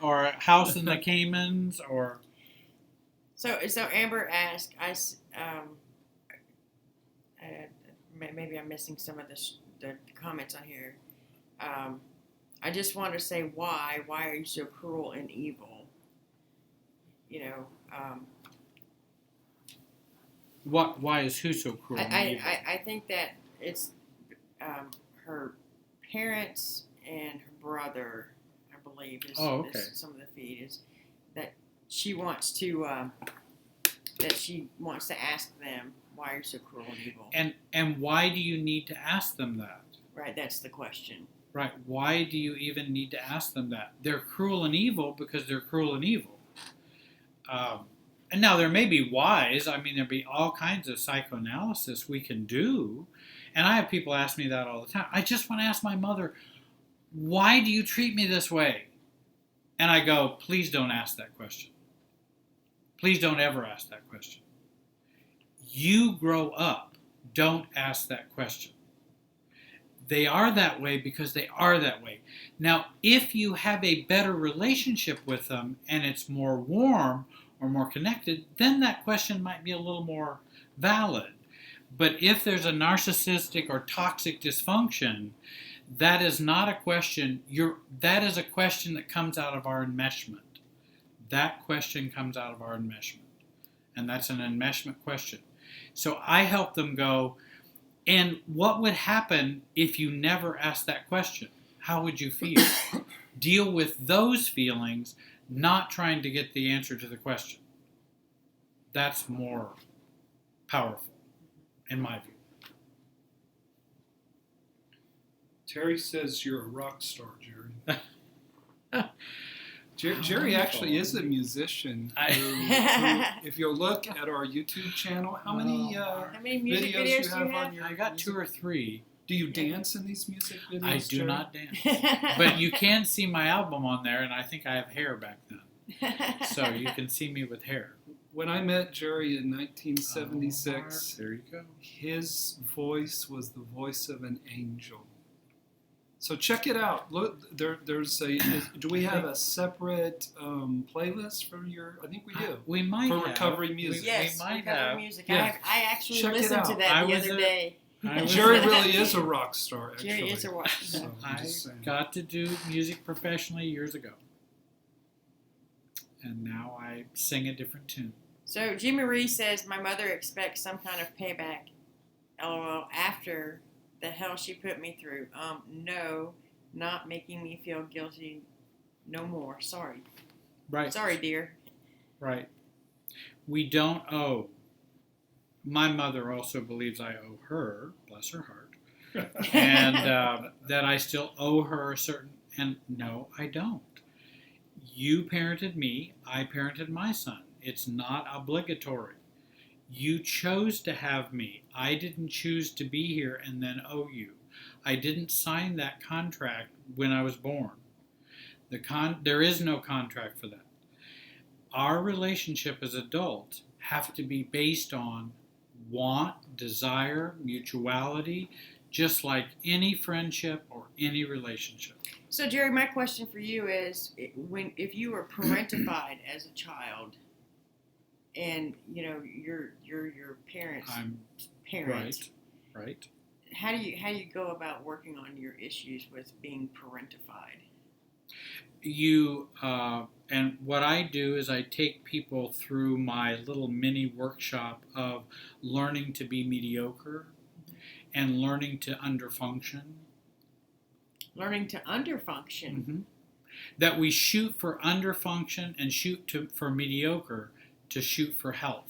or a house in the Caymans, or so Amber asked, maybe I'm missing some of the comments on here. I just want to say why are you so cruel and evil? why is who so cruel? I think that it's her parents and her brother, I believe, is some of the feed is that she wants to ask them, why are you so cruel and evil? And why do you need to ask them that? Right, that's the question. Right, why do you even need to ask them that? They're cruel and evil because they're cruel and evil. And now there may be whys. I mean, there'll be all kinds of psychoanalysis we can do. And I have people ask me that all the time. I just want to ask my mother, why do you treat me this way? And I go, please don't ask that question. Please don't ever ask that question. You grow up. Don't ask that question. They are that way because they are that way. Now, if you have a better relationship with them and it's more warm or more connected, then that question might be a little more valid. But if there's a narcissistic or toxic dysfunction, that is not a question. That is a question that comes out of our enmeshment. That question comes out of our enmeshment. And that's an enmeshment question. So I help them go, and what would happen if you never asked that question? How would you feel? Deal with those feelings, not trying to get the answer to the question. That's more powerful, in my view. Terry says you're a rock star, Jerry. Jerry actually is a musician. If you look at our YouTube channel, how many How many music videos videos you do have you on have? your I got music? 2 or 3. Do you dance in these music videos? I do Jerry? not dance. But you can see my album on there, and I think I have hair back then. So you can see me with hair. When I met Jerry in 1976, Oh, Mark, there you go. his voice was the voice of an angel. So check it out. Look, there's a. Do we have a separate playlist for your? I think we do. We might For have. recovery music. Yes, we might recovery have. music. Yeah. I actually Check it listened to out. that I the was other a- day. Jerry really is a rock star. Actually. Jerry is a rock star. So, I'm I just saying. got to do music professionally years ago. And now I sing a different tune. So G. Marie says my mother expects some kind of payback. LOL. After the hell she put me through. No, not making me feel guilty no more. Sorry. Right. Sorry, dear. Right. We don't owe. My mother also believes I owe her, bless her heart, and that I still owe her a certain, and no, I don't. You parented me, I parented my son. It's not obligatory. You chose to have me. I didn't choose to be here and then owe you. I didn't sign that contract when I was born. There is no contract for that. Our relationship as adults have to be based on want, desire, mutuality, just like any friendship or any relationship. So Jerry, my question for you is, if you were parentified as a child, and you know your parents' I'm parent, right. how do you go about working on your issues with being parentified? You and what I do is I take people through my little mini workshop of learning to be mediocre and learning to underfunction. Learning to underfunction. Mm-hmm. That we shoot for underfunction and for mediocre to shoot for health.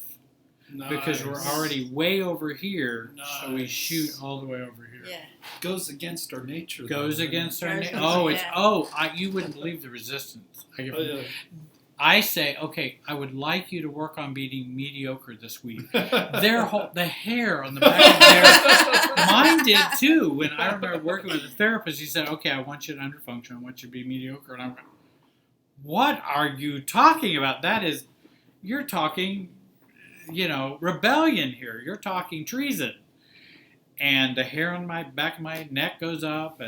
Because we're already way over here, so we shoot all the way over here. Yeah. Goes against our nature. Goes though, against our Goes nature. against- You wouldn't believe the resistance. yeah. I say, okay, I would like you to work on being mediocre this week. The hair on the back of their mine did too. When I remember working with a therapist, he said, okay, I want you to underfunction. I want you to be mediocre. And I went, what are you talking about? You're talking, rebellion here. You're talking treason. And the hair on my back of my neck goes up.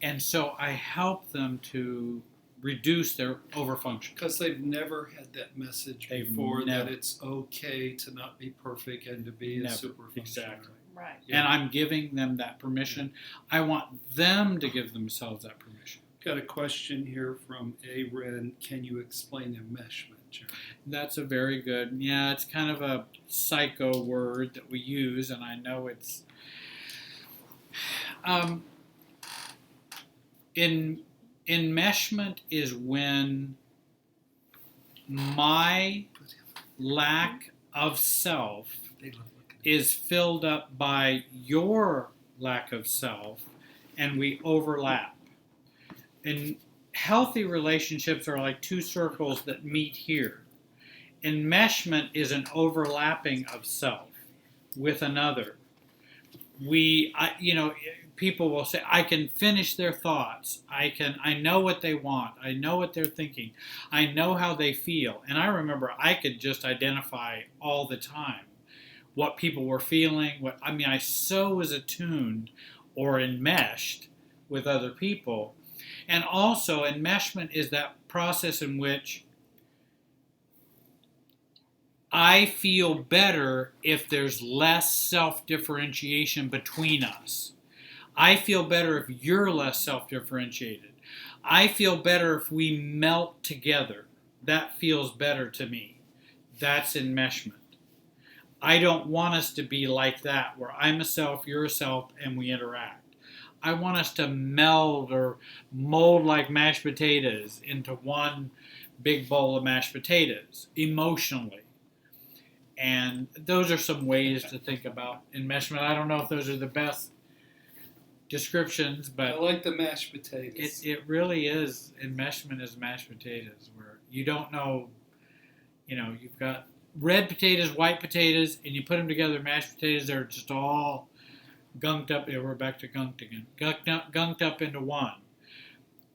And so I help them to reduce their overfunction. Because they've never had that message They've before never. that it's okay to not be perfect and to be a Never. super Exactly. Right. Yeah. And I'm giving them that permission. I want them to give themselves that permission. Got a question here from A. Ren. Can you explain enmeshment, Jerry? That's a very good, it's kind of a psycho word that we use, and I know it's, enmeshment is when my lack of self They love looking at is filled up by your lack of self, and we overlap. And healthy relationships are like two circles that meet here. Enmeshment is an overlapping of self with another. People will say, I can finish their thoughts. I know what they want. I know what they're thinking. I know how they feel. And I remember I could just identify all the time what people were feeling. I so was attuned or enmeshed with other people. And also, enmeshment is that process in which I feel better if there's less self-differentiation between us. I feel better if you're less self-differentiated. I feel better if we melt together. That feels better to me. That's enmeshment. I don't want us to be like that, where I'm a self, you're a self, and we interact. I want us to meld or mold like mashed potatoes into one big bowl of mashed potatoes, emotionally. And those are some ways to think about enmeshment. I don't know if those are the best descriptions, I but like the mashed potatoes. it really is, enmeshment is mashed potatoes, where you don't know, you've got red potatoes, white potatoes, and you put them together, mashed potatoes, they're just all gunked up. Yeah, we're back to gunked again. Gunked up into one.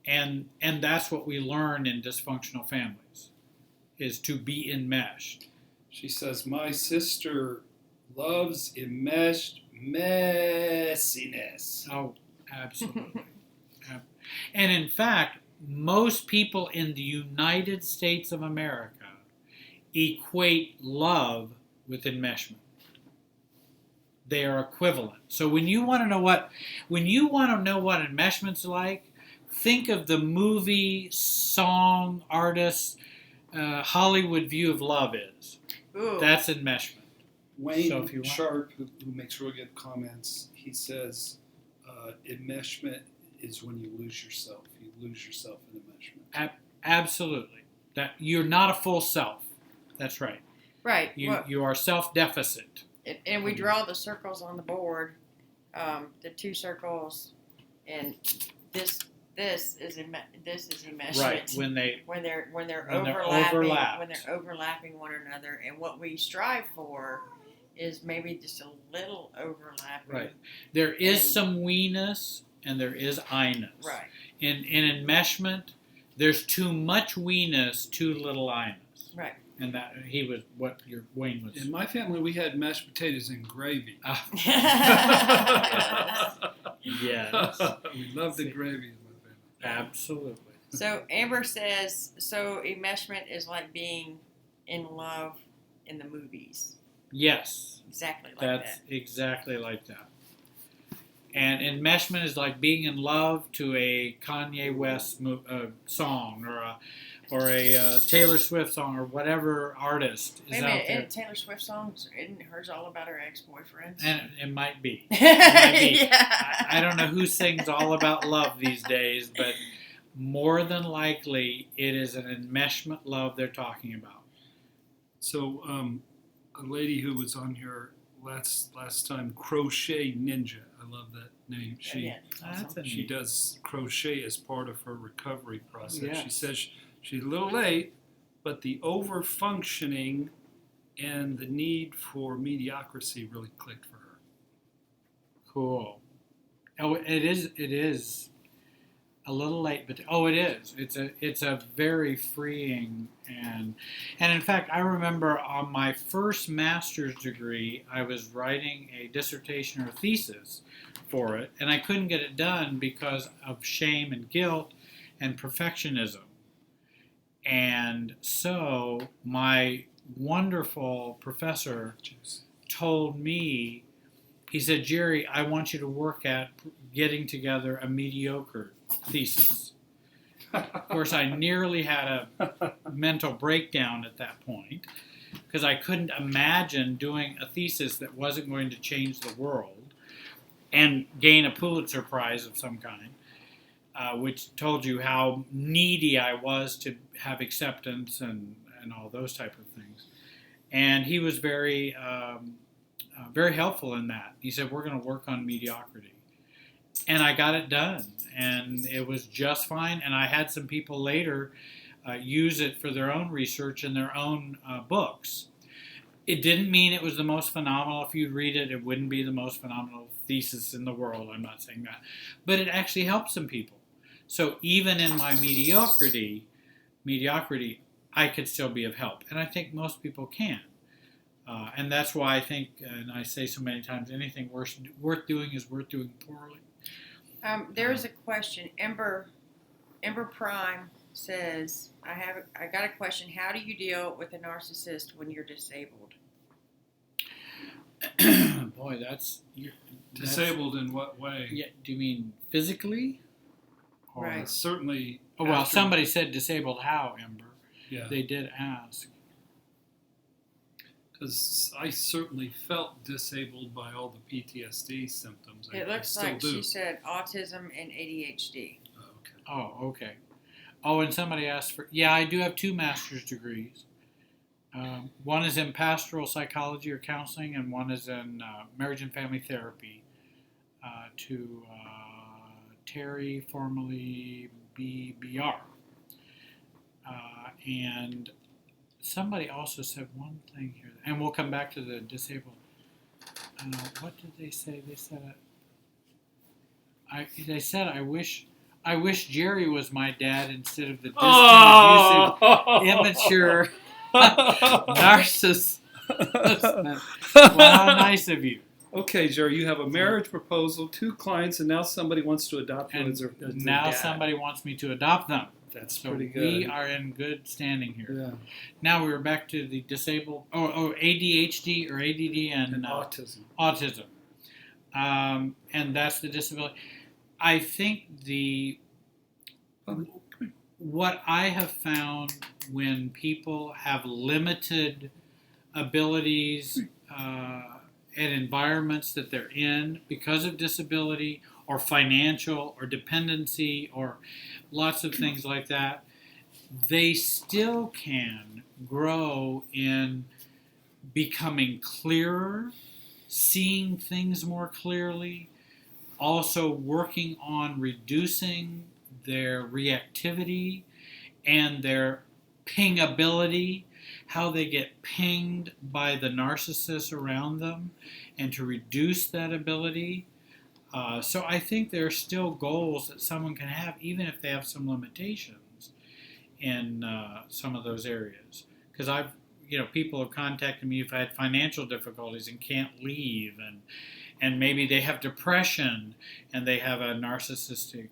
And that's what we learn in dysfunctional families, is to be enmeshed. She says, my sister loves enmeshed messiness. Oh, absolutely. And in fact, most people in the United States of America equate love with enmeshment. They are equivalent. So when you want to know what enmeshment's like, think of the movie, song, artist, Hollywood view of love is. Ooh. That's enmeshment. Wayne So if you want- Sharp, who makes really good comments, he says, enmeshment is when you lose yourself. You lose yourself in enmeshment. Absolutely. That you're not a full self. That's right. Right. You are self-deficit. And we draw the circles on the board, the two circles, and this is enmeshment. Right. When they're when they're overlapping one another, and what we strive for is maybe just a little overlapping. Right. There is And- some we-ness and there is I-ness. Right. In enmeshment, there's too much we-ness, too little I-ness. Right. And that was what your Wayne was. In my family, we had mashed potatoes and gravy. Yes. We love the gravy in my family. Absolutely. So Amber says, so enmeshment is like being in love in the movies. Yes. Exactly like That's that. exactly like that. And enmeshment is like being in love to a Kanye West song or a Taylor Swift song or whatever artist is Wait a out minute, there. isn't Taylor Swift songs, isn't hers all about her ex-boyfriends? And it might be. Yeah. I don't know who sings all about love these days, but more than likely it is an enmeshment love they're talking about. So, a lady who was on here last time, Crochet Ninja. I love that name. She That's a she neat- does crochet as part of her recovery process. Yes. She says she's a little late, but the over-functioning and the need for mediocrity really clicked for her. Cool. Oh, it is a little late, but it is. It's a very freeing and in fact, I remember on my first master's degree, I was writing a dissertation or thesis for it, and I couldn't get it done because of shame and guilt and perfectionism. And so my wonderful professor told me, he said, Jerry, I want you to work at getting together a mediocre thesis. Of course, I nearly had a mental breakdown at that point because I couldn't imagine doing a thesis that wasn't going to change the world and gain a Pulitzer Prize of some kind, which told you how needy I was to have acceptance and all those type of things. And he was very helpful in that. He said, we're going to work on mediocrity. And I got it done, and it was just fine. And I had some people later use it for their own research and their own books. It didn't mean it was the most phenomenal. If you read it, it wouldn't be the most phenomenal thesis in the world. I'm not saying that. But it actually helped some people. So even in my mediocrity, I could still be of help. And I think most people can. And that's why I think, and I say so many times, anything worth doing is worth doing poorly. There is a question. Ember Prime says, I got a question. How do you deal with a narcissist when you're disabled? Boy, that's Disabled in what way? Yeah, do you mean physically? Or, Right. Certainly. Oh, well, after- somebody said disabled how, Ember? Yeah. They did ask. Because I certainly felt disabled by all the PTSD symptoms. It I looks still like do. she said autism and ADHD. Oh, okay. Oh, okay. Oh, and somebody asked for, yeah, I do have 2 master's degrees. One is in pastoral psychology or counseling, and one is in marriage and family therapy to Terry, formerly BBR. And somebody also said one thing here, and we'll come back to the disabled. What did they say? They said, I wish Jerry was my dad instead of the distant, abusive, immature narcissist. Well, how nice of you. Okay, Jerry, you have a marriage proposal, 2 clients, and now somebody wants to adopt you And as their now dad. somebody wants me to adopt them. That's So pretty good. we are in good standing here. Yeah. Now we were back to the disabled, ADHD or ADD and autism. Autism. And that's the disability. I think what I have found when people have limited abilities and environments that they're in because of disability or financial or dependency or lots of things like that, they still can grow in becoming clearer, seeing things more clearly, also working on reducing their reactivity and their pingability, how they get pinged by the narcissists around them, and to reduce that ability. So I think there are still goals that someone can have, even if they have some limitations in some of those areas. Because people have contacted me who've had financial difficulties and can't leave, and maybe they have depression and they have a narcissistic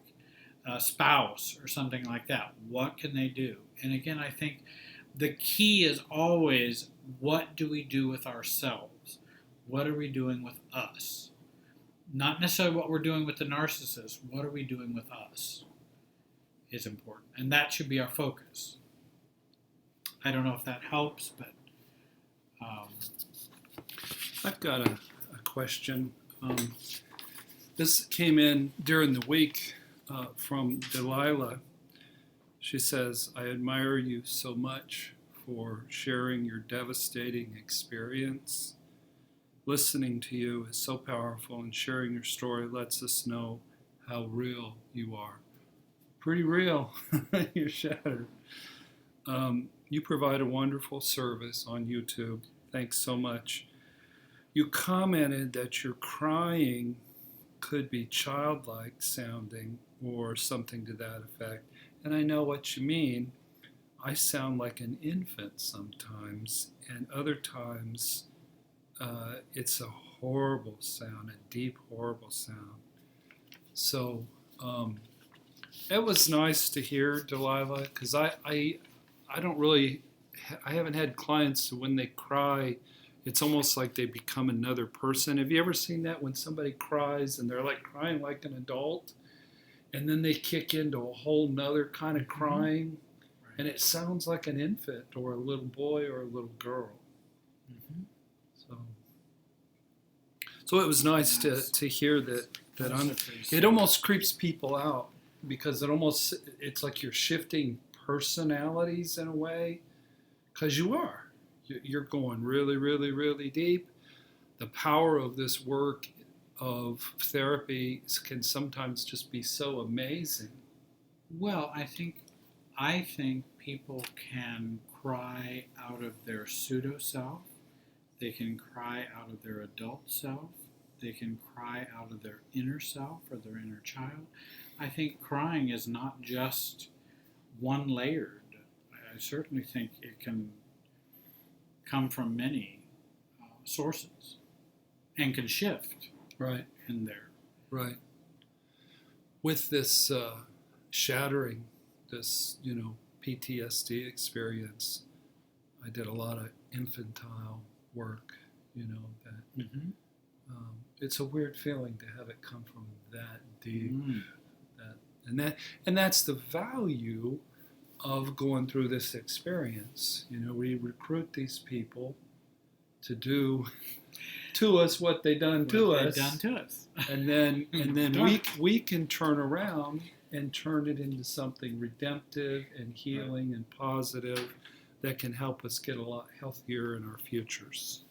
spouse or something like that. What can they do? And again, I think the key is always, what do we do with ourselves? What are we doing with us? Not necessarily what we're doing with the narcissist. What are we doing with us is important. And that should be our focus. I don't know if that helps, but... I've got a question. This came in during the week from Delilah. She says, I admire you so much for sharing your devastating experience. Listening to you is so powerful, and sharing your story lets us know how real you are. Pretty real. You're shattered. You provide a wonderful service on YouTube. Thanks so much. You commented that your crying could be childlike sounding or something to that effect. And I know what you mean. I sound like an infant sometimes, and other times it's a horrible sound, a deep, horrible sound. So it was nice to hear, Delilah, because I haven't had clients who, when they cry, it's almost like they become another person. Have you ever seen that, when somebody cries and they're like crying like an adult, and then they kick into a whole nother kind of crying, and it sounds like an infant or a little boy or a little girl. Mm-hmm. So it was nice to hear that it almost creeps people out, because it's like you're shifting personalities in a way, because you're going really, really, really deep. The power of this work of therapy can sometimes just be so amazing. Well, I think people can cry out of their pseudo-self. They can cry out of their adult self. They can cry out of their inner self or their inner child. I think crying is not just one layered. I certainly think it can come from many sources and can shift in there. Right. With this shattering, this, PTSD experience, I did a lot of infantile work, that Mm-hmm. It's a weird feeling to have it come from that deep. And that's the value of going through this experience. We recruit these people to do to us what they done to us. And then we can turn around and turn it into something redemptive and healing and positive that can help us get a lot healthier in our futures.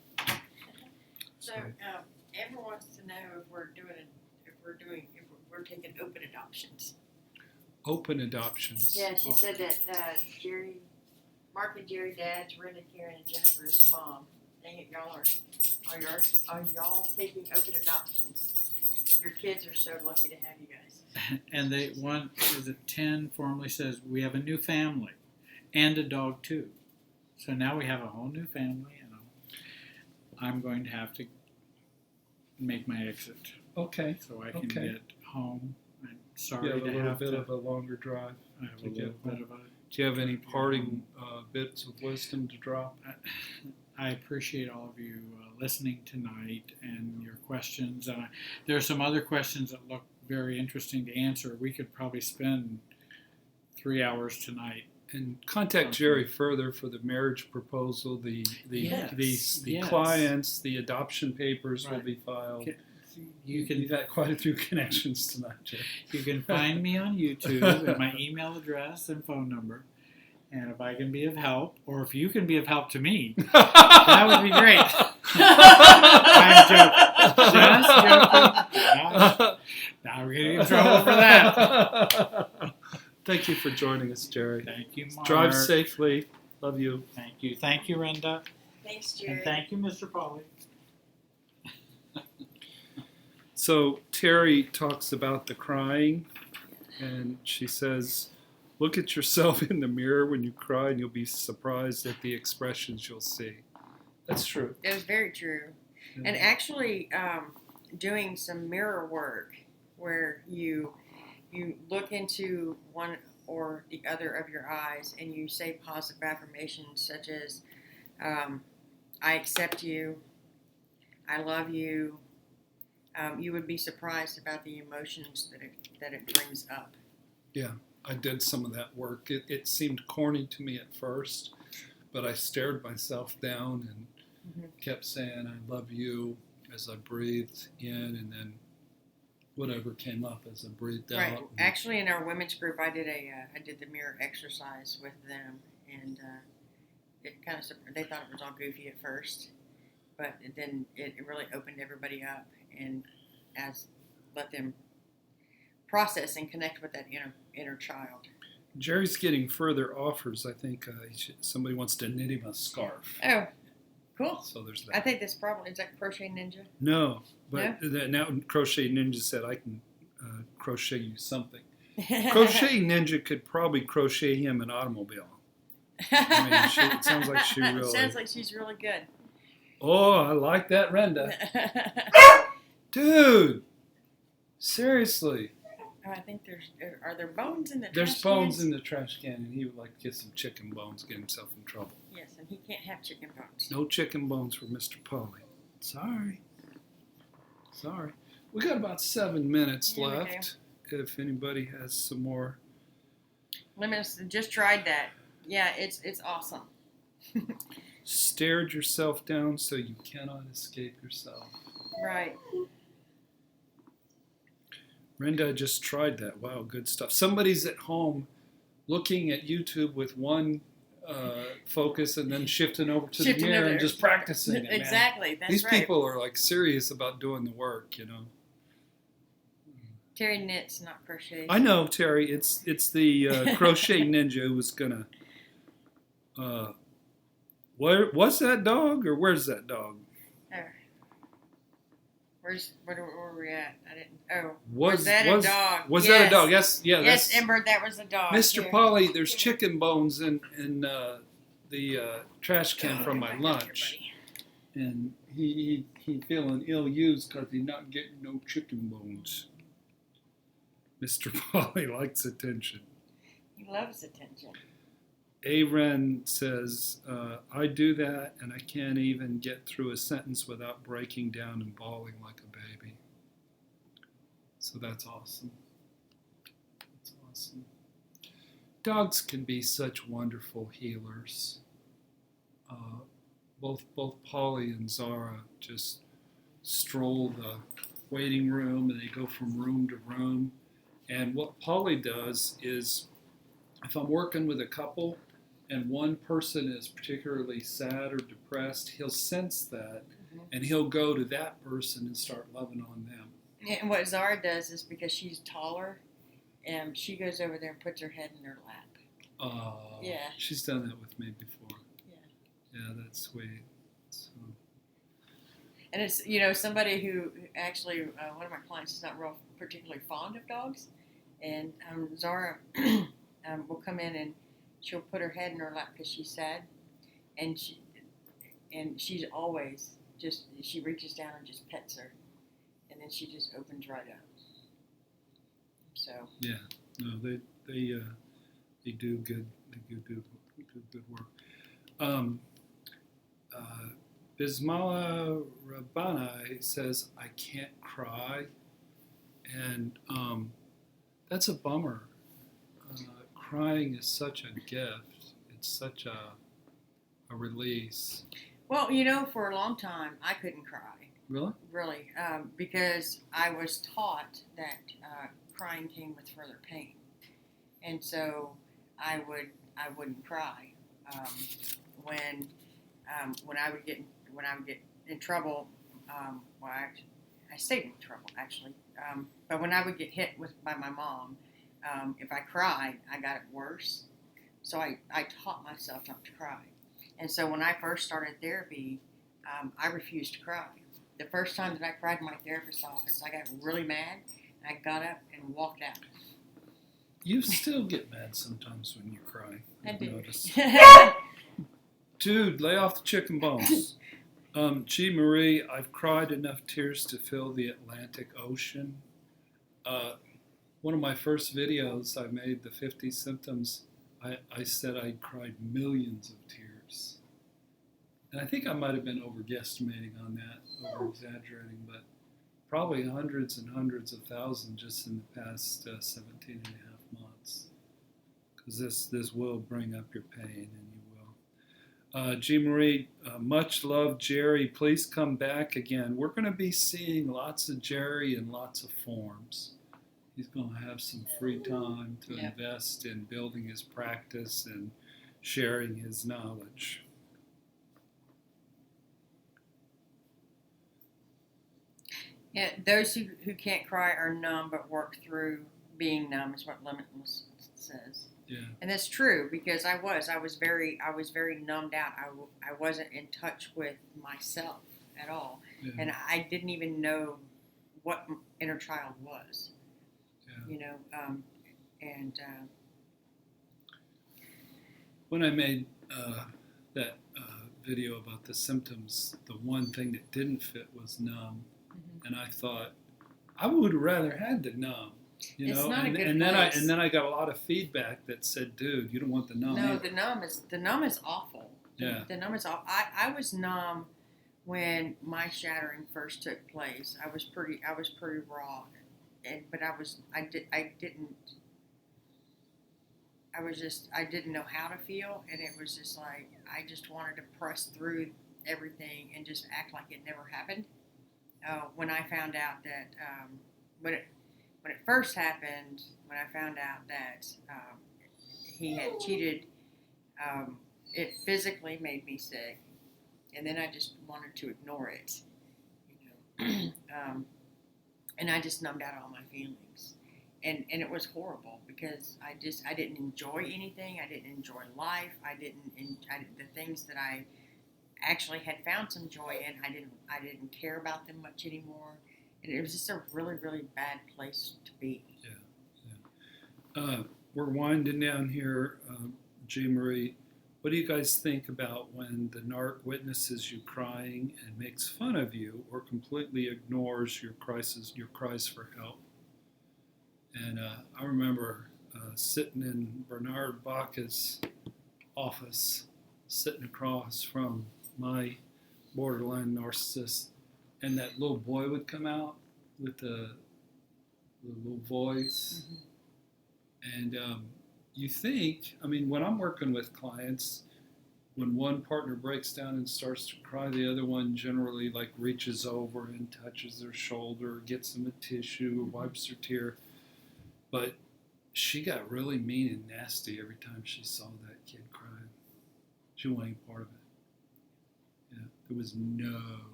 So, Evan wants to know if we're we're taking open adoptions. Open adoptions. Yeah, she said that Mark and Jerry, dads, Rinda, Karen, and Jennifer's mom. Dang it, y'all are y'all taking open adoptions? Your kids are so lucky to have you guys. And the 10 formally says we have a new family and a dog too. So now we have a whole new family, and I'm going to have to make my exit Okay. so I can Okay. get home. I'm You sorry have a to little have bit to. of a longer drive. I have to a get little bit home. of a. Do you have any parting bits of wisdom to drop? I appreciate all of you listening tonight and your questions. There are some other questions that look very interesting to answer. We could probably spend 3 hours tonight. And contact Jerry further for the marriage proposal, the Yes. clients, the adoption papers will Right. be filed. You You've got quite a few connections tonight, Jerry. You can find me on YouTube at my email address and phone number. And if I can be of help, or if you can be of help to me, that would be great. I'm joking. Just joking. Now we're going to get in trouble for that. Thank you for joining us, Jerry. Thank you, Mark. Drive safely. Love you. Thank you. Thank you, Rinda. Thanks, Jerry. And thank you, Mr. Polly. So Terry talks about the crying, and she says, look at yourself in the mirror when you cry, and you'll be surprised at the expressions you'll see. That's true. It was very true. And actually, doing some mirror work where you look into one or the other of your eyes and you say positive affirmations such as, I accept you, I love you. You would be surprised about the emotions that it brings up. Yeah, I did some of that work. It seemed corny to me at first, but I stared myself down and kept saying, I love you as I breathed in, and then whatever came up as I breathed out. Right. Actually, in our women's group, I did the mirror exercise with them, and it kind of they thought it was all goofy at first, but then it really opened everybody up and let them process and connect with that inner child. Jerry's getting further offers. I think somebody wants to knit him a scarf. Oh, cool. So there's that. I think this probably is that Crochet Ninja. No, but now Crochet Ninja said I can crochet you something. Crochet Ninja could probably crochet him an automobile. I mean, it sounds like she really. Sounds like she's really good. Oh, I like that, Rinda. Dude, seriously. Oh, I think are there bones in the There's trash bones cans? in the trash can, and he would like to get some chicken bones, get himself in trouble. Yes, and he can't have chicken bones. No chicken bones for Mr. Polly. Sorry. We got about 7 minutes Yeah, we left. If anybody has some more. Just tried that. Yeah, it's awesome. Stared yourself down so you cannot escape yourself. Right. Rinda just tried that. Wow, good stuff. Somebody's at home looking at YouTube with one focus and then shifting over to the mirror and just practicing it, man. Exactly, that's These right. people are like serious about doing the work, you know. Terry knits, not crochets. I know, Terry. It's the crochet ninja who was gonna. What's that dog, or where's that dog? Where were we at? I didn't. Oh, Was that a dog? Was that a dog? Yes, yeah. Yes, That's, Ember, that was a dog. Mr. Here. Polly, there's chicken bones in the trash can from my Come back lunch, here, and he feeling ill-used because he's not getting no chicken bones. Mr. Polly likes attention. buddy. He loves attention. Aren says, I do that, and I can't even get through a sentence without breaking down and bawling like a baby. So that's awesome. That's awesome. Dogs can be such wonderful healers. Both Polly and Zara just stroll the waiting room, and they go from room to room. And what Polly does is, if I'm working with a couple and one person is particularly sad or depressed, he'll sense that, and he'll go to that person and start loving on them. And what Zara does is because she's taller, and she goes over there and puts her head in her lap. Oh, Yeah. she's done that with me before. Yeah. Yeah, that's sweet. So, And it's, somebody who actually, one of my clients is not real particularly fond of dogs. And Zara will come in and she'll put her head in her lap because she's sad. And she's always she reaches down and just pets her. And then she just opens right up. So. yeah, no, they do good. They do good work. Bismillah Rabbani says, I can't cry. And that's a bummer. Crying is such a gift. It's such a release. Well, for a long time, I couldn't cry. Really? Really, because I was taught that crying came with further pain. And so I wouldn't cry. When I would get in trouble, I stayed in trouble actually. But when I would get hit by my mom, if I cried, I got it worse. So I taught myself not to cry. And so when I first started therapy, I refused to cry. The first time that I cried in my therapist's office, I got really mad. And I got up and walked out. You still get mad sometimes when you cry. I do. Notice. Dude, lay off the chicken bones. G. Marie, I've cried enough tears to fill the Atlantic Ocean. One of my first videos I made, the 50 symptoms, I said I cried millions of tears. And I think I might have been overguesstimating on that, over-exaggerating, but probably hundreds and hundreds of thousands just in the past 17 and a half months. Because this will bring up your pain, and you will. G. Marie, much love, Jerry. Please come back again. We're going to be seeing lots of Jerry in lots of forms. He's going to have some free time to invest in building his practice and sharing his knowledge. Yeah, those who can't cry are numb but work through being numb is what Limitless says. Yeah. And that's true because I was very numbed out. I wasn't in touch with myself at all. Yeah. And I didn't even know what inner child was. Yeah. And when I made that video about the symptoms, the one thing that didn't fit was numb. And I thought, I would have rather had the numb, It's know. not a good and place. then I got a lot of feedback that said, "Dude, you don't want the numb." no, either." the numb is awful. Yeah. The numb is awful. I was numb when my shattering first took place. I was pretty raw, but I didn't know how to feel, and it was just like I just wanted to press through everything and just act like it never happened. When I found out that when it first happened, when I found out that he had cheated, it physically made me sick, and then I just wanted to ignore it, and I just numbed out all my feelings, and it was horrible because I didn't enjoy anything. I didn't enjoy life. The things that I actually had found some joy in, I didn't care about them much anymore, and it was just a really, really bad place to be. Yeah. We're winding down here, G. Marie. What do you guys think about when the narc witnesses you crying and makes fun of you or completely ignores your cries for help? And I remember sitting in Bernard Baca's office, sitting across from my borderline narcissist, and that little boy would come out with the little voice. And you think, when I'm working with clients, when one partner breaks down and starts to cry, the other one generally reaches over and touches their shoulder, gets them a tissue, or wipes their tear. But she got really mean and nasty every time she saw that kid crying. She wasn't any part of it. Yeah, there was no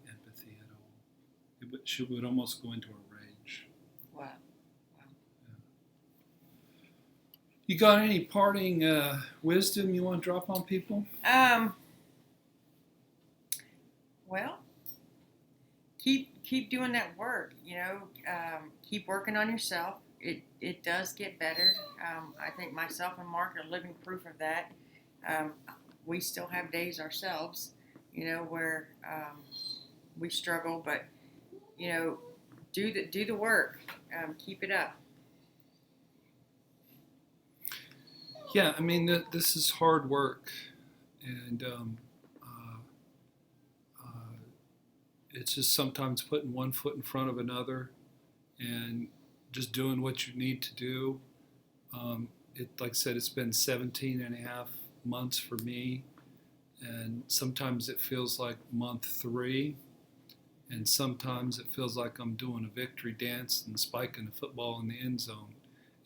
empathy at all. She would almost go into a rage. You got any parting wisdom you want to drop on people? Well, keep doing that work. Keep working on yourself. It does get better. I think myself and Mark are living proof of that. We still have days ourselves, where we struggle, but do the work. Keep it up. Yeah, I mean, this is hard work, and it's just sometimes putting one foot in front of another and just doing what you need to do. Like I said, it's been 17 and a half months for me, and sometimes it feels like month 3, and sometimes it feels like I'm doing a victory dance and spiking the football in the end zone.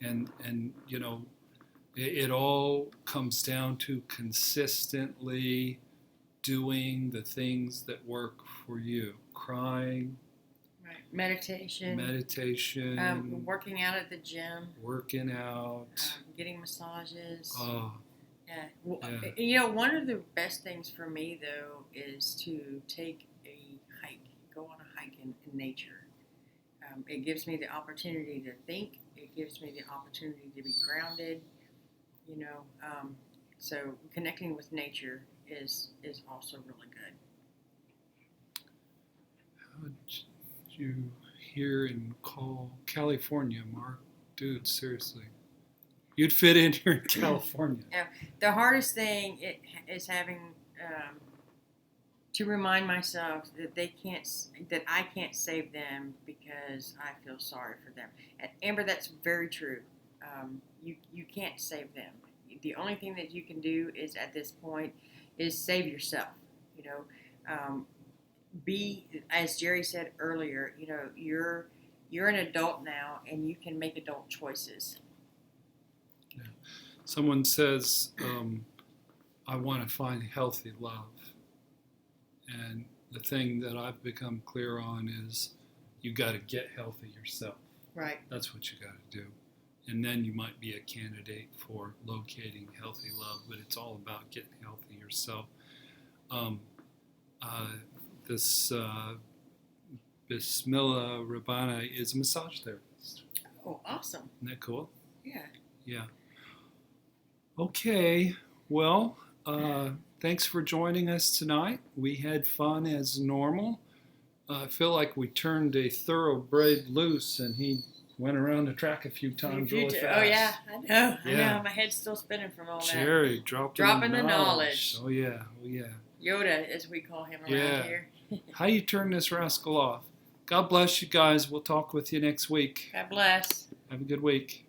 And it all comes down to consistently doing the things that work for you. Crying, Right. Meditation, working out at the gym, working out, getting massages. oh, Yeah. yeah. One of the best things for me though is to take a hike, go on a hike in nature. It gives me the opportunity to think. It gives me the opportunity to be grounded. So connecting with nature is also really good. How did you hear and call California, Mark? Dude, seriously. You'd fit in here in California. Yeah, the hardest thing is having to remind myself that I can't save them because I feel sorry for them. And Amber, that's very true. You can't save them. The only thing that you can do is at this point is save yourself. Be, as Jerry said earlier, you're an adult now and you can make adult choices. Yeah. Someone says, I want to find healthy love. And the thing that I've become clear on is you got to get healthy yourself. Right. That's what you got to do. And then you might be a candidate for locating healthy love, but it's all about getting healthy yourself. This Bismillah Rabbana is a massage therapist. Oh, awesome. Isn't that cool? Yeah. Yeah. Okay. Well, thanks for joining us tonight. We had fun as normal. I feel like we turned a thoroughbred loose and he went around the track a few times really fast. Oh, yeah. I know. Yeah. My head's still spinning from all that. Jerry dropping the knowledge. Oh, yeah. Yoda, as we call him around here. How you turn this rascal off? God bless you guys. We'll talk with you next week. God bless. Have a good week.